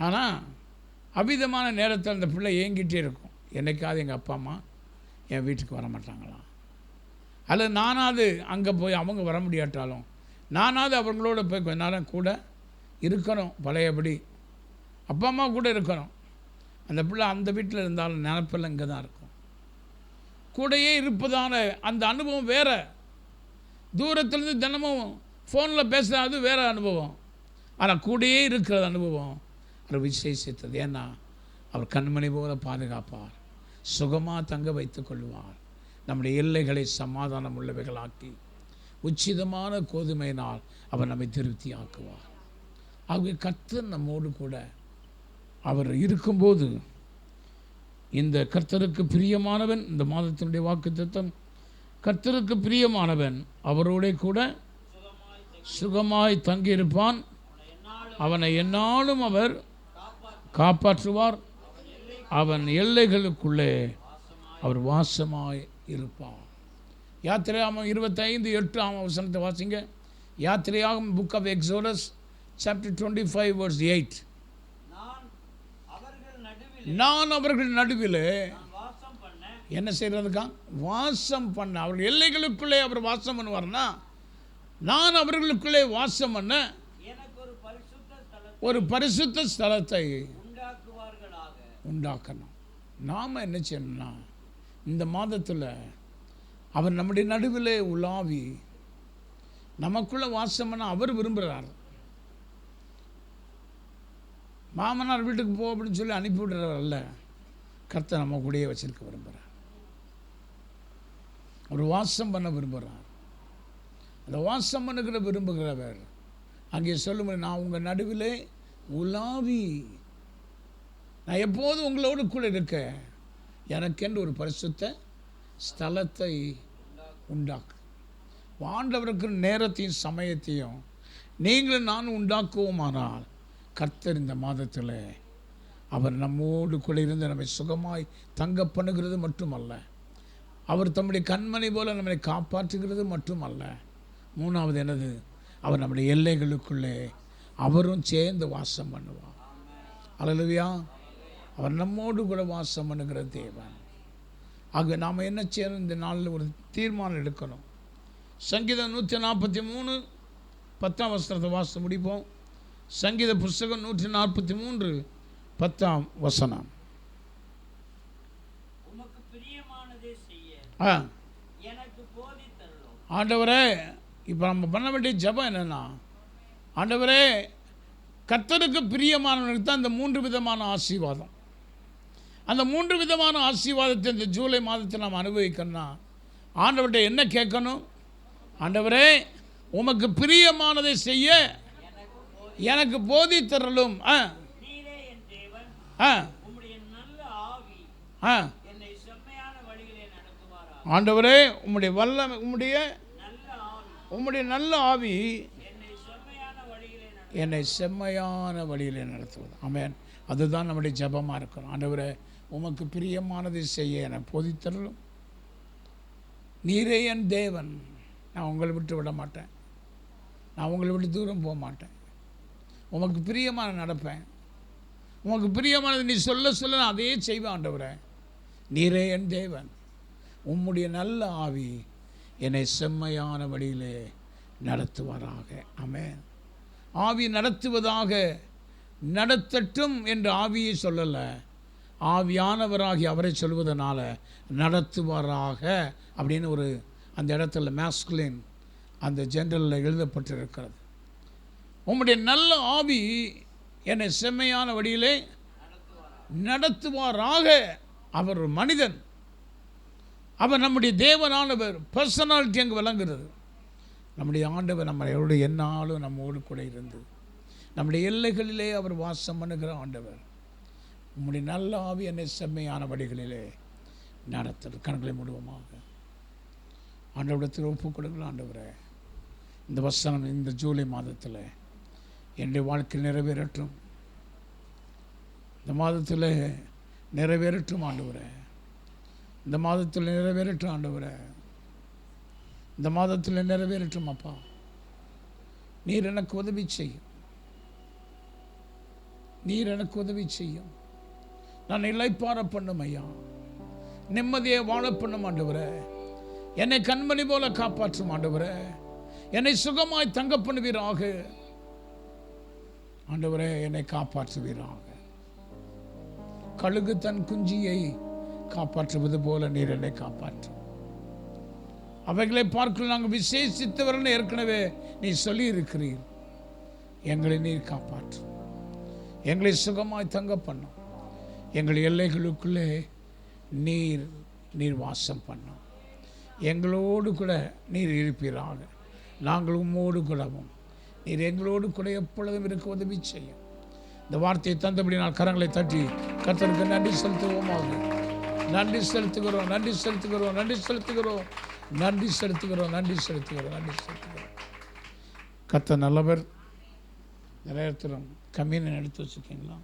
ஆனால் அபிதமான நேரத்தில் அந்த பிள்ளை ஏங்கிட்டே இருக்கும். என்னைக்காவது எங்கள் அப்பா அம்மா என் வீட்டுக்கு வர மாட்டாங்களா, அல்லது நானாவது அங்கே போய் அவங்க வர முடியாட்டாலும் நானாவது அவங்களோட போய் கொஞ்ச நேரம் கூட இருக்கணும். பழையபடி அப்பா அம்மா கூட இருக்கணும். அந்த பிள்ளை அந்த வீட்டில் இருந்தாலும் நினப்பில் இங்கே தான் இருக்கும். கூடையே இருப்பதான அந்த அனுபவம் வேறு. தூரத்துலேருந்து தினமும் ஃபோனில் பேசுகிறது வேறு அனுபவம். ஆனால் கூடையே இருக்கிற அனுபவம் அது விசேஷித்தது. ஏன்னா அவர் கண்மணி போல பாதுகாப்பார், சுகமாக தங்க வைத்து கொள்வார். நம்முடைய எல்லைகளை சமாதானம் உள்ளவைகளாக்கி உச்சிதமான கோதுமையினால் அவர் நம்மை திருப்தி ஆக்குவார். ஆகவே கர்த்தர் நம்மோடு கூட அவர் இருக்கும்போது, இந்த கர்த்தருக்கு பிரியமானவன், இந்த மாதத்தினுடைய வாக்குத்தத்தம், கர்த்தருக்கு பிரியமானவன் அவரோட கூட சுகமாய் தங்கியிருப்பான். அவனை எந்நாளும் அவர் காப்பாற்றுவார். அவன் எல்லைகளுக்குள்ளே அவர் வாசமாய் இருப்பார். யாத்திரையாகமம் 25:8 வாசிங்க. யாத்திரையாகமம் book of Exodus chapter 25 verse 8. நான் அவர்கள் நடுவில் என்ன செய்கிறதுக்கா? வாசம் பண்ண. அவர்கள் எல்லைகளுக்குள்ளே அவர் வாசம் பண்ணுவார்னா, நான் அவர்களுக்குள்ளே வாசம் பண்ண ஒரு பரிசுத்த ஸ்தலத்தை உண்டாக்கணும். நாம் என்ன செய்யணும்னா, இந்த மாதத்தில் அவர் நம்முடைய நடுவிலே உலாவி நமக்குள்ளே வாசம் பண்ண அவர் விரும்புகிறார். மாமனார் வீட்டுக்கு போ அப்படின்னு சொல்லி அனுப்பிவிடுறாரல்ல, கர்த்தர் நம்ம கூடயே வச்சிருக்க விரும்புகிறார். ஒரு வாசம் பண்ண விரும்புகிறார். அந்த வாசம் பண்ணுகிற விரும்புகிறவர் அங்கே சொல்லும்போது, நான் உங்கள் நடுவிலே உலாவி, நான் எப்போதும் உங்களோடு கூட இருக்க, எனக்கென்று ஒரு பரிசுத்த ஸ்தலத்தை உண்டாக்கு. ஆண்டவருக்கு நேரத்தையும் சமயத்தையும் நீங்களும் நானும் உண்டாக்குவோமானால் கர்த்தர் இந்த மாதத்தில் அவர் நம்மோடு கூட இருந்து நம்மை சுகமாய் தங்க பண்ணுகிறது மட்டுமல்ல, அவர் தம்முடைய கண்மணி போல நம்மை காப்பாற்றுகிறது மட்டுமல்ல, மூணாவது என்னது, அவர் நம்முடைய எல்லைகளுக்குள்ளே அவரும் சேர்ந்து வாசம் பண்ணுவார். அல்லேலூயா. அவர் நம்மோடு கூட வாசம் பண்ணுகிற தேவன். ஆக நாம் என்ன செய்யணும்? இந்த நாளில் ஒரு தீர்மானம் எடுக்கணும். சங்கீதம் 143 10ஆம் வசனத்தை வாசித்து முடிப்போம். சங்கீத புஸ்தகம் 143 10ஆம் வசனம். உமக்கு பிரியமானதை செய்ய எனக்கு போதித்தருளும். ஆண்டவரே, இப்போ நம்ம பண்ண வேண்டிய ஜெபம் என்னென்னா, ஆண்டவரே கர்த்தருக்கு பிரியமானவனுக்கு தான் இந்த 3 விதமான ஆசீர்வாதம். அந்த 3 விதமான ஆசீர்வாதத்தை இந்த ஜூலை மாதத்தில் நாம் அனுபவிக்கணும்னா ஆண்டவர்கிட்ட என்ன கேட்கணும்? ஆண்டவரே உமக்கு பிரியமானதை செய்ய எனக்கு போதித்தருளும். நீரே என் தேவன், உம்முடைய நல்ல ஆவி என்னை செம்மையான வழியிலே நடத்துவாரா. ஆண்டவரே உம்முடைய வல்லமை, உம்முடைய நல்ல ஆவி என்னை செம்மையான வழியிலே நடத்துவது. ஆமென். அதுதான் நம்முடைய ஜெபமாக இருக்கணும். ஆண்டவரே உமக்கு பிரியமானதை செய்ய என போதித்தருளும். நீரே என் தேவன், நான் உங்களை விட்டு விட மாட்டேன், நான் உங்களை விட்டு தூரம் போக மாட்டேன், உமக்கு பிரியமான நடப்பேன், உமக்கு பிரியமானது நீ சொல்ல சொல்ல நான் அதையே செய்வேன். ஆண்டவரே நீரே என் தேவன், உம்முடைய நல்ல ஆவி என்னை செம்மையான வழியிலே நடத்துவாராக. ஆமென். ஆவி நடத்துவதாக, நடத்தட்டும் என்று ஆவியை சொல்லலை, ஆவியானவராகி அவரை சொல்வதனால நடத்துவாராக அப்படின்னு ஒரு அந்த இடத்துல மேஸ்குலின் அந்த ஜென்ரலில் எழுதப்பட்டிருக்கிறது. உம்முடைய நல்ல ஆவி என்னை செம்மையான வழியிலே நடத்துவாராக. அவர் ஒரு மனிதன், அவர் நம்முடைய தேவனானவர், பர்சனாலிட்டி அங்கு விளங்குகிறது. நம்முடைய ஆண்டவர் நம்மளோடு எந்நாளும் நம்மோடு கூட இருந்து நம்முடைய எல்லைகளிலே அவர் வாசம் பண்ணுகிற ஆண்டவர். உம்முடைய நல்ல ஆவி என்னை செம்மையான வழிகளிலே நடத்துது. கண்களை மூடுவோமாக. ஆண்டவரிடத்தில் ஒப்புக் கொடுங்கள். ஆண்டவரே இந்த வசனம் இந்த ஜூலை மாதத்தில் என்னுடைய வாழ்க்கையில் நிறைவேறட்டும், இந்த மாதத்தில் நிறைவேறட்டும் ஆண்டவரே, இந்த மாதத்தில் நிறைவேறட்டும் ஆண்டவரே, இந்த மாதத்தில் நிறைவேறட்டும் அப்பா. நீர் எனக்கு உதவி செய்யும், நீர் எனக்கு உதவி செய்யும். நான் இளைப்பாற பண்ணும் ஐயா, நிம்மதியை வாழ பண்ணும் ஆண்டவரே, என்னை கண்மணி போல காப்பாற்றும் ஆண்டவரே, என்னை சுகமாய் தங்க பண்ணுவீராக ஆண்டவரே, என்னை காப்பாற்றுவீராக. கழுகு தன் குஞ்சியை காப்பாற்றுவது போல நீர் என்னை காப்பாற்றும். அவைகளை பார்க்க நாங்கள் விசேஷித்தவர்கள் ஏற்கனவே நீ சொல்லி இருக்கிறீர். எங்களை நீர் காப்பாற்றும், எங்களை சுகமாய் தங்க பண்ணும், எங்கள் எல்லைகளுக்குள்ளே நீர் வாசம் பண்ணும், எங்களோடு கூட நீர் இருப்பீராக. நாங்கள் உம்மோடு கூடவும் நீர் எங்களோடு கூட எப்பொழுதும் இருக்க உதவி செய்யும். இந்த வார்த்தையை தந்தபடி நான் கரங்களை தட்டி கர்த்தருக்கு நன்றி செலுத்துவோமாக. நன்றி செலுத்துகிறோம், நன்றி செலுத்துகிறோம், நன்றி செலுத்துகிறோம், நன்றி செலுத்துகிறோம், நன்றி செலுத்துகிறோம், நன்றி செலுத்துகிறோம். கர்த்தர் நல்லவர். நிறைய நேரத்தில் கம்மியை எடுத்து வச்சுருக்கீங்களா?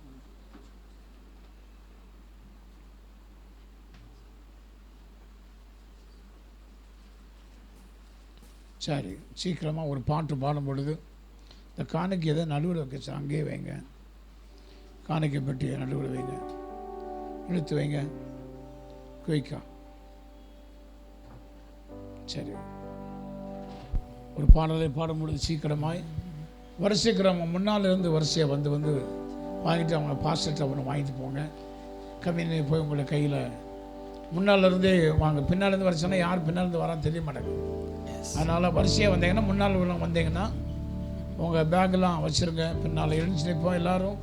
சரி, சீக்கிரமாக ஒரு பாட்டு பாடும் பொழுது இந்த காணிக்கை எதை நடுவில் வைக்க அங்கேயே வைங்க. காணிக்கை பெட்டியை நடுவில் வைங்க, இழுத்து வைங்க, குயிக்கா. சரி, ஒரு பாடலை பாடும் பொழுது சீக்கிரமாய் வரிசைக்கிறவங்க முன்னால் இருந்து வரிசையாக வந்து வாங்கிட்டு அவங்க பாஸ்டர்கிட்ட ஒன்று வாங்கிட்டு போங்க. கம்மியை போய் உங்களை கையில் முன்னால் இருந்தே வாங்க. பின்னால் இருந்து வரிசைனா யார் பின்னால் இருந்து வரான்னு தெரிய மாட்டேங்குது. அதனால் வரிசையாக வந்தீங்கன்னா முன்னால் உள்ள வந்தீங்கன்னா உங்கள் பேக்கெல்லாம் வச்சுருங்க. பின்னால் எழுந்து நிற்போம். எல்லோரும்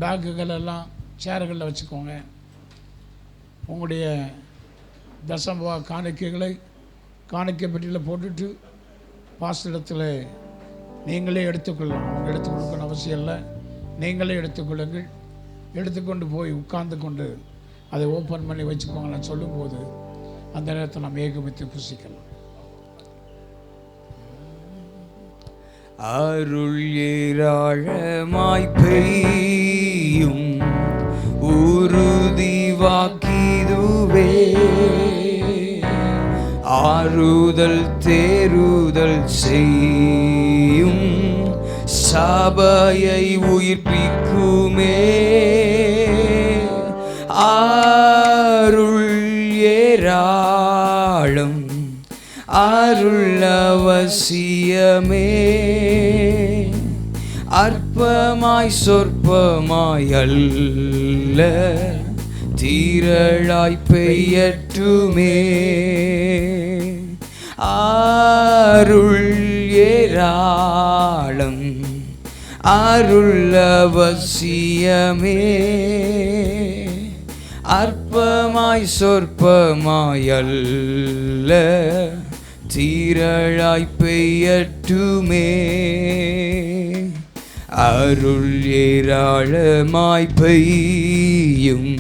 பேக்குகள் எல்லாம் சேர்களில் வச்சுக்கோங்க. உங்களுடைய தசம்பா காணிக்கைகளை காணிக்கை பெட்டியில் போட்டுட்டு பாஸ்டரிடத்தில் நீங்களே எடுத்துக்கொள்ளலாம். அவங்க எடுத்துக் கொடுக்கணும் அவசியம் இல்லை, நீங்களே எடுத்துக்கொள்ளுங்கள். எடுத்துக்கொண்டு போய் உட்கார்ந்து கொண்டு அதை ஓப்பன் பண்ணி வச்சுக்கோங்க. நான் சொல்லும்போது அந்த நேரத்தில் நாம் ஏகமித்து புசிக்கலாம். அருள் ஏராளமாய் பெய்யும் உறுதி வாக்கிதுவே. ஆறுதல் தேறுதல் செய்யும் சபையை உயிர்ப்பிக்குமே. அருள் ஏராளம் அருள் அவசியமே. அற்பமாய் சொற்பமாய் அல்ல தீரளாய் பெய்யட்டுமே. அருள் ஏராளம் அருள் அவசியமே. அற்பமாய் சொற்பமாய் அல்ல தீரளாய் பெய்யட்டுமே. அருள் ஏராளமாய் பெய்யும்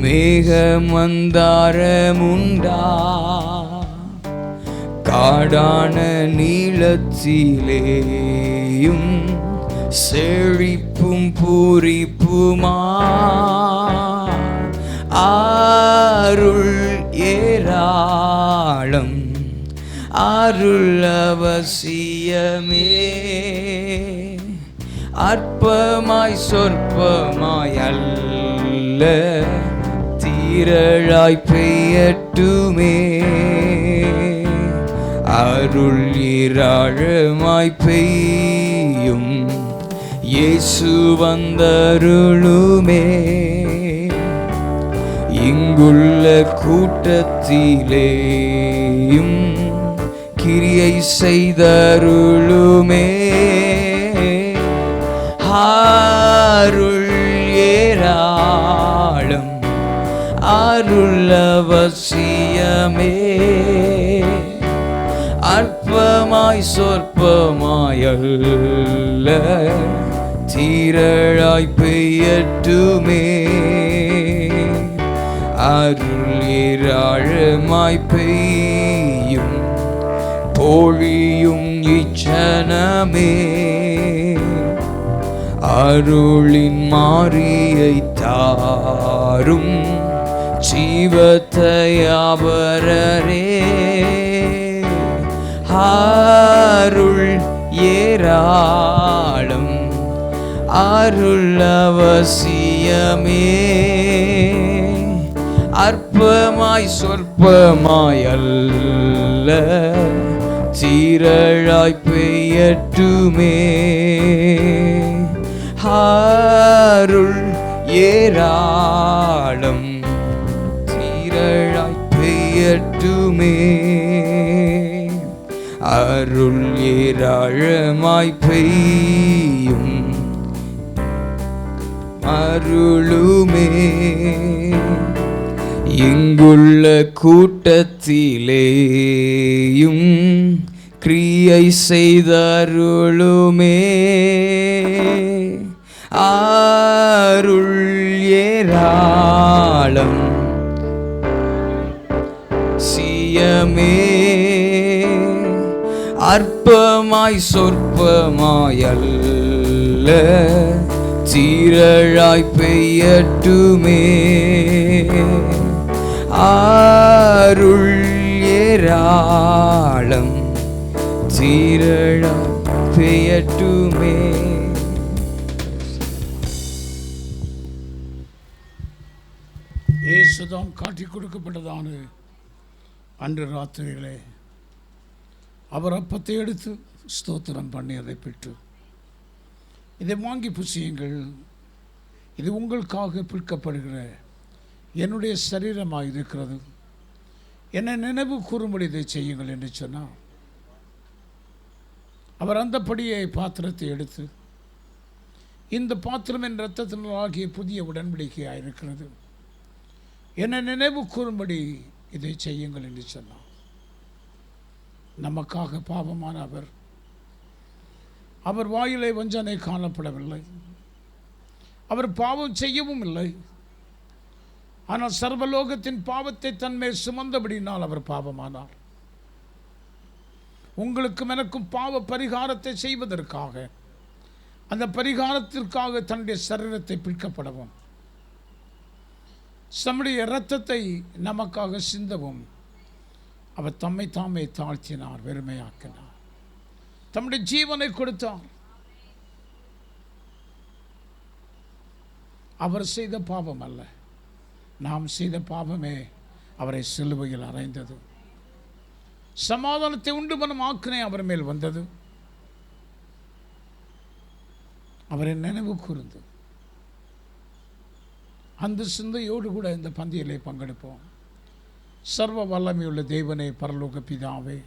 மேகமந்தாரமுண்டா. காடான நீளத்திலேயும் செழிப்பும் பூரிப்புமா. அருள் ஏராளம் அருள் அவசியமே. அற்பமாய் சொற்பமாய் அல்ல தீரளாய் பெய்யட்டுமே. அருள் ஏராளமாய் பெய்யும் இயேசு வந்தருளுமே. இங்குள்ள கூட்டத்திலேயும் கிரியை செய்தருளுமே. அருள் ஏராளம் அருள் அவசியமே. அற்பமாய் சொற்பமாய் அல்ல தீரளாய் பெய்யட்டுமே. அருள் ஏராளமாய் பெய்யும் பொழியும் இச்சனமே. அருளின் மாரியை தாரும் ஜீவத்தையாபரரே. அருள் ஏராளம் அருள் அவசியமே. அற்பமாய் சொற்பமாய் அல்ல தீரளாய் பெய்யட்டுமே. அருள் ஏராளம் தீரளாய் பெய்யட்டுமே. அருள் ஏராளமாய் பெய்யும் அருளுமே. இங்குள்ள கூட்டத்திலேயும் கிரியை செய்தருளுமே. அருள் ஏராளம் சியமே. அற்பமாய் சொற்பமாய் அல்ல தீரளாய் பெய்யட்டுமே. அருள் ஏராளம் தீரளாய் பெய்யட்டுமே. இயேசுதான் காட்டிக் கொடுக்கப்பட்டதான அன்று ராத்திரிகளே அவர் அப்பத்தை எடுத்து ஸ்தோத்திரம் பண்ணி அதை பெற்று, இதை வாங்கி புசியுங்கள், இது உங்களுக்காக பிற்கப்படுகிற என்னுடைய சரீரமாக இருக்கிறது, என்னை நினைவு கூறும்படி இதை செய்யுங்கள் என்று சொன்னார். அவர் அந்தபடியே பாத்திரத்தை எடுத்து, இந்த பாத்திரம் என் இரத்தத்தினால் ஆகிய புதிய உடன்படிக்கையாக இருக்கிறது, என்னை நினைவு கூறும்படி இதை செய்யுங்கள் என்று சொன்னார். நமக்காக பாவமான அவர் வாயிலை வஞ்சனை காணப்படவில்லை, அவர் பாவம் செய்யவும் இல்லை. ஆனால் சர்வலோகத்தின் பாவத்தை தன்மேல் சுமந்தபடினால் அவர் பாவமானார். உங்களுக்கும் எனக்கும் பாவ பரிகாரத்தை செய்வதற்காக, அந்த பரிகாரத்திற்காக தன்னுடைய சரீரத்தை பிற்கப்படவும், தம்முடைய இரத்தத்தை நமக்காக சிந்தவும் அவர் தம்மை தாமே தாழ்த்தினார், வெறுமையாக்கினார், தம்முடைய ஜீவனை கொடுத்தார். அவர் செய்த பாவம் அல்ல, நாம் செய்த பாவமே அவரை சிலுவையில் அறைந்தது. சமாதானத்தை உண்டு பண்ணும் ஆக்கினை அவர் மேல் வந்தது. அவரை நினைவு கூர்ந்து அந்த சிந்தையோடு கூட இந்த பந்தியிலே பங்கெடுப்போம். சர்வ வல்லமையுள்ள தேவனே, பரலோக பிதாவே,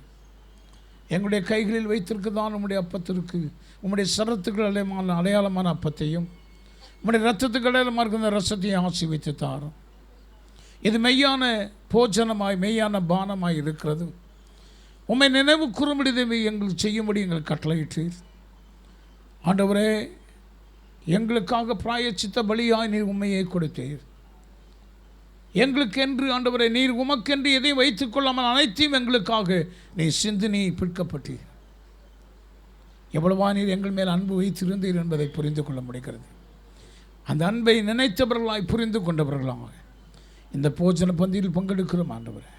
எங்களுடைய கைகளில் வைத்திருக்குதான் உம்முடைய அப்பத்திற்கு, உம்முடைய சரத்துக்கள் அடையாளமான அப்பத்தையும் உம்முடைய இரத்தத்துக்கு அடையாளமாக இருக்கிற ரசத்தையும் ஆசீர்வதித்து தாரும். இது மெய்யான போஜனமாய் மெய்யான பானமாய் இருக்கிறது. உம்மை நினைவு கூறும்படி எங்களுக்கு செய்யும்படி எங்களுக்கு கட்டளையிட்டீர். ஆண்டவரே, எங்களுக்காக பிராயச்சித்த பலியாய் நீர் உண்மையை கொடுத்தீர். எங்களுக்கென்று ஆண்டவரே, நீர் உமக்கென்று எதையும் வைத்துக் கொள்ளாமல் அனைத்தையும் எங்களுக்காக நீர் சிந்தினி பிற்கப்பட்டீர். எவ்வளவா நீர் எங்கள் மேல் அன்பு வைத்திருந்தீர் என்பதை புரிந்து கொள்ள முடிகிறது. அந்த அன்பை நினைத்தவர்களாய் புரிந்து கொண்டவர்களாக இந்த போஜன பந்தியில் பங்கெடுக்கிறோம். ஆண்டவரே,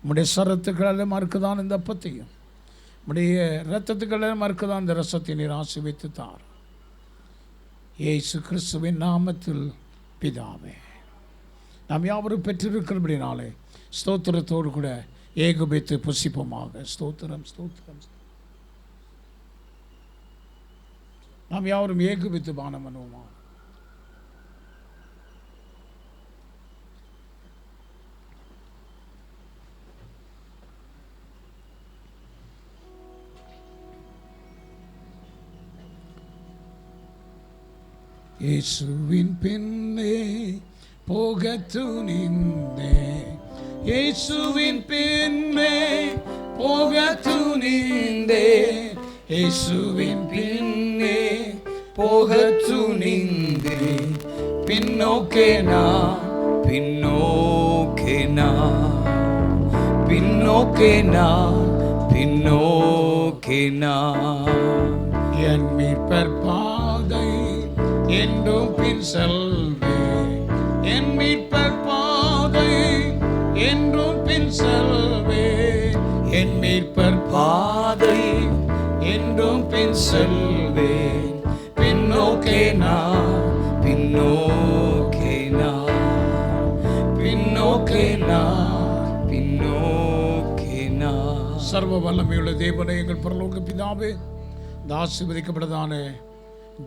உம்முடைய சரத்துக்களை மறுக்குதான் இந்த அப்பத்தையும், உம்முடைய இரத்தத்துக்களை மறுக்குதான் இந்த ரசத்தை நீர் ஆசீர்வதித்து தார். இயேசு கிறிஸ்துவின் நாமத்தில் பிதாவே. நாம் யாவரும் பெற்றிருக்கிறபடினாலே ஸ்தோத்திரத்தோடு கூட ஏகோபித்து புசிப்போமாக. ஸ்தோத்திரம், ஸ்தோத்திரம். நாம் யாவரும் ஏகோபித்து பானம் பண்ணுவோமாக. இயேசுவின் பின்னே போக துணிந்தே, இயேசுவின் பின்னே போக துணிந்தே, இயேசுவின் பின்னே போக துணிந்தே, பின்னோக்கே நான், பின்னோக்கே நான், பின்னோக்கே நான், பின்னோக்கே நான். என் மீட்பர் பாதை என்றும் பின் செல்வே, என் மீட்பர் பாதை என்றும் பின் செல்வே, என் மீட்பர் பாதை என்றும் பின் செல்வே, பின்னோக்கே நான், பின்னோக்கே நான், பின்னோக்கே நான், பின்னோக்கே நான். சர்வ வல்லமையுள்ள தேவனே, எங்கள் பரலோக பிதாவே, இந்த ஆசீர்வதிக்கப்பட்டதான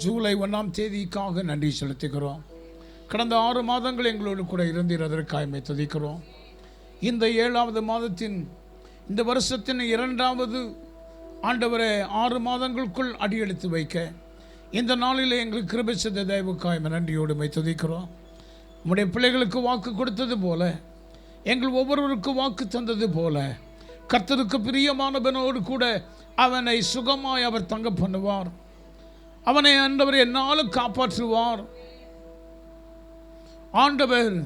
ஜூலை 1ஆம் தேதிக்காக நன்றி செலுத்துகிறோம். கடந்த 6 மாதங்கள் எங்களோடு கூட இருந்தீர், அதற்காக துதிக்கிறோம். இந்த 7வது மாதத்தின், இந்த வருஷத்தின் 2வது ஆண்டவரை 6 மாதங்களுக்குள் அடியெடுத்து வைக்க இந்த நாளில் எங்களுக்கு கிருபை செய்த தயவுக்காக நன்றியோடு துதிக்கிறோம். உம்முடைய பிள்ளைகளுக்கு வாக்கு கொடுத்தது போல, எங்கள் ஒவ்வொருவருக்கு வாக்கு தந்தது போல, கர்த்தருக்கு பிரியமானவனோடு கூட அவனை சுகமாய் அவர் தங்க பண்ணுவார். அவனை ஆண்டவர் என்னாலும் காப்பாற்றுவார். ஆண்டவர்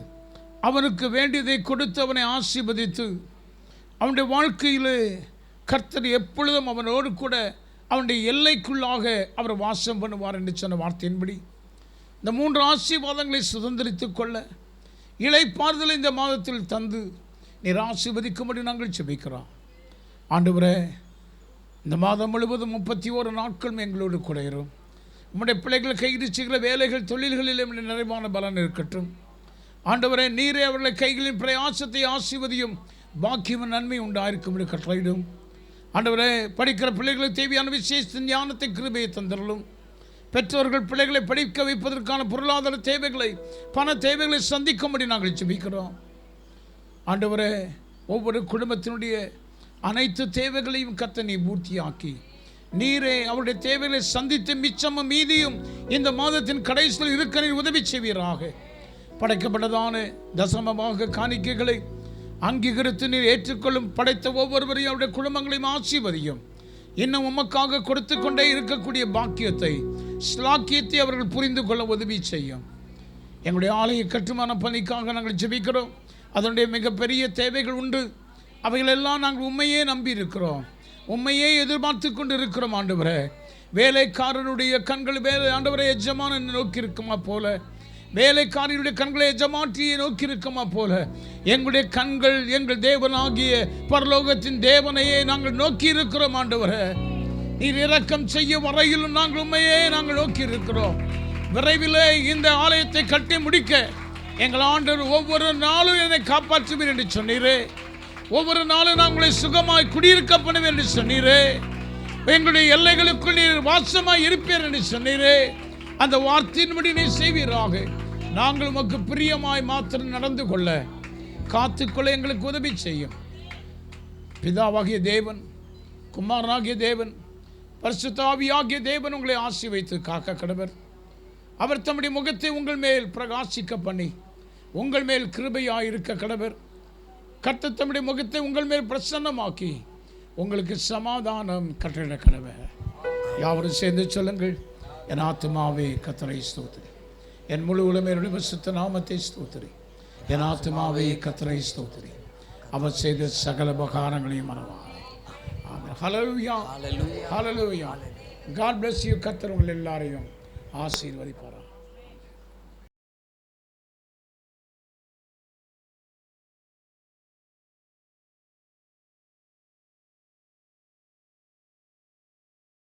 அவனுக்கு வேண்டியதை கொடுத்து அவனை ஆசீர்வதித்து அவனுடைய வாழ்க்கையில் கர்த்தர் எப்பொழுதும் அவனோடு கூட அவனுடைய எல்லைக்குள்ளாக அவர் வாசம் பண்ணுவார் என்று சொன்ன வார்த்தையின்படி இந்த 3 ஆசீர்வாதங்களை சுதந்திரித்துக் கொள்ள இளைப்பாறுதலை இந்த மாதத்தில் தந்து நீர் ஆசீர்வதிக்கும்படி நாங்கள் ஜெபிக்கிறோம். ஆண்டவரே, இந்த மாதம் முழுவதும் 31 நாட்களும் எங்களோடு கூட இரும். உம்முடைய பிள்ளைகள் கைது செய்கிற வேலைகள் தொழில்களில் நிறைவான பலன் இருக்கட்டும். ஆண்டவரே, நீரே அவர்களை கைகளின் பிரயாசத்தை ஆசீர்வதியும், பாக்கியம் நன்மை உண்டாயிருக்கும் கட்டளையிடும். ஆண்டவரே, படிக்கிற பிள்ளைகளுக்கு தேவையான விசேஷ ஞானத்தை கிருபையை தந்தரலும். பெற்றோர்கள் பிள்ளைகளை படிக்க வைப்பதற்கான பொருளாதார தேவைகளை, பண தேவைகளை சந்திக்கும்படி நாங்கள் ஜெபிக்கிறோம். ஆண்டவரே, ஒவ்வொரு குடும்பத்தினுடைய அனைத்து தேவைகளையும் கர்த்தர் நீர் பூர்த்தியாக்கி நீரே அவருடைய தேவைகளை சந்தித்து மிச்சமும் மீதியும் இந்த மாதத்தின் கடைசியில் இருக்க நீர் உதவி செய்வீராக. படைக்கப்பட்டதான தசமமாக காணிக்கைகளை அங்கீகரித்து நீர் ஏற்றுக்கொள்ளும் படைத்த ஒவ்வொருவரையும் அவருடைய குடும்பங்களையும் ஆசீர்வதியும். இன்னும் உமக்காக கொடுத்து கொண்டே இருக்கக்கூடிய பாக்கியத்தை, ஸ்லாக்கியத்தை அவர்கள் புரிந்து கொள்ள உதவி செய்யும். எங்களுடைய ஆலய கட்டுமான பணிக்காக நாங்கள் ஜெபிக்கிறோம். அதனுடைய மிகப்பெரிய தேவைகள் உண்டு. அவைகளெல்லாம் நாங்கள் உண்மையே நம்பி இருக்கிறோம். உம்மையே எதிர்பார்த்து கொண்டு இருக்கிறோம் ஆண்டவரே. வேலைக்காரனுடைய கண்கள் ஆண்டவரை எஜமானனை நோக்கி இருக்குமா போல, வேலைக்காரனுடைய கண்களை எஜமாட்டியை நோக்கி இருக்குமா போல, எங்களுடைய கண்கள் எங்கள் தேவனாகிய பரலோகத்தின் தேவனையே நாங்கள் நோக்கி இருக்கிறோம் ஆண்டவரே. நீர் இரக்கம் செய்ய வரையிலும் நாங்கள் உண்மையே நாங்கள் நோக்கி இருக்கிறோம். விரைவில் இந்த ஆலயத்தை கட்டி முடிக்க எங்கள் ஆண்டவர் ஒவ்வொரு நாளும் என்னை காப்பாற்றுவீர் என்று சொன்னீரே. ஒவ்வொரு நாளும் நாங்களை சுகமாய் குடியிருக்க பண்ணுவேன் என்று சொன்னீரே. எங்களுடைய எல்லைகளுக்குள் நீர் வாசமாய் இருப்பீர் என்று சொன்னீரே. அந்த வார்த்தையின்படி நீ செய்வீராக. நாங்கள் உமக்கு பிரியமாய் மாத்திரம் நடந்து கொள்ள காத்துக்கொள்ள எங்களுக்கு உதவி செய்யும். பிதாவாகிய தேவன், குமாரனாகிய தேவன், பரிசுத்த ஆவியாகிய தேவன் உங்களை ஆசீர்வதித்து காக்க கடவர். அவர் தம்முடைய முகத்தை உங்கள் மேல் பிரகாசிக்க பண்ணி உங்கள் மேல் கிருபையாயிருக்க கடவர். கர்த்தர் தம்முடைய முகத்தை உங்கள் மேல் பிரசன்னமாக்கி உங்களுக்கு சமாதானம் கட்டளை கடவர். யாவரும் சேர்ந்து சொல்லுங்கள். என் ஆத்துமாவே கர்த்தரை ஸ்தோத்திரி, என் முழு உலமையுடைய பரிசுத்த நாமத்தை ஸ்தோத்திரி. என் ஆத்துமாவே கர்த்தரை ஸ்தோத்திரி, அவர் செய்த சகல உபகாரங்களையும் மறவாதே. ஆமென். ஹல்லேலூயா, ஹல்லேலூயா. God bless you. கர்த்தர் உங்கள் எல்லாரையும் ஆசீர்வதிப்பார்.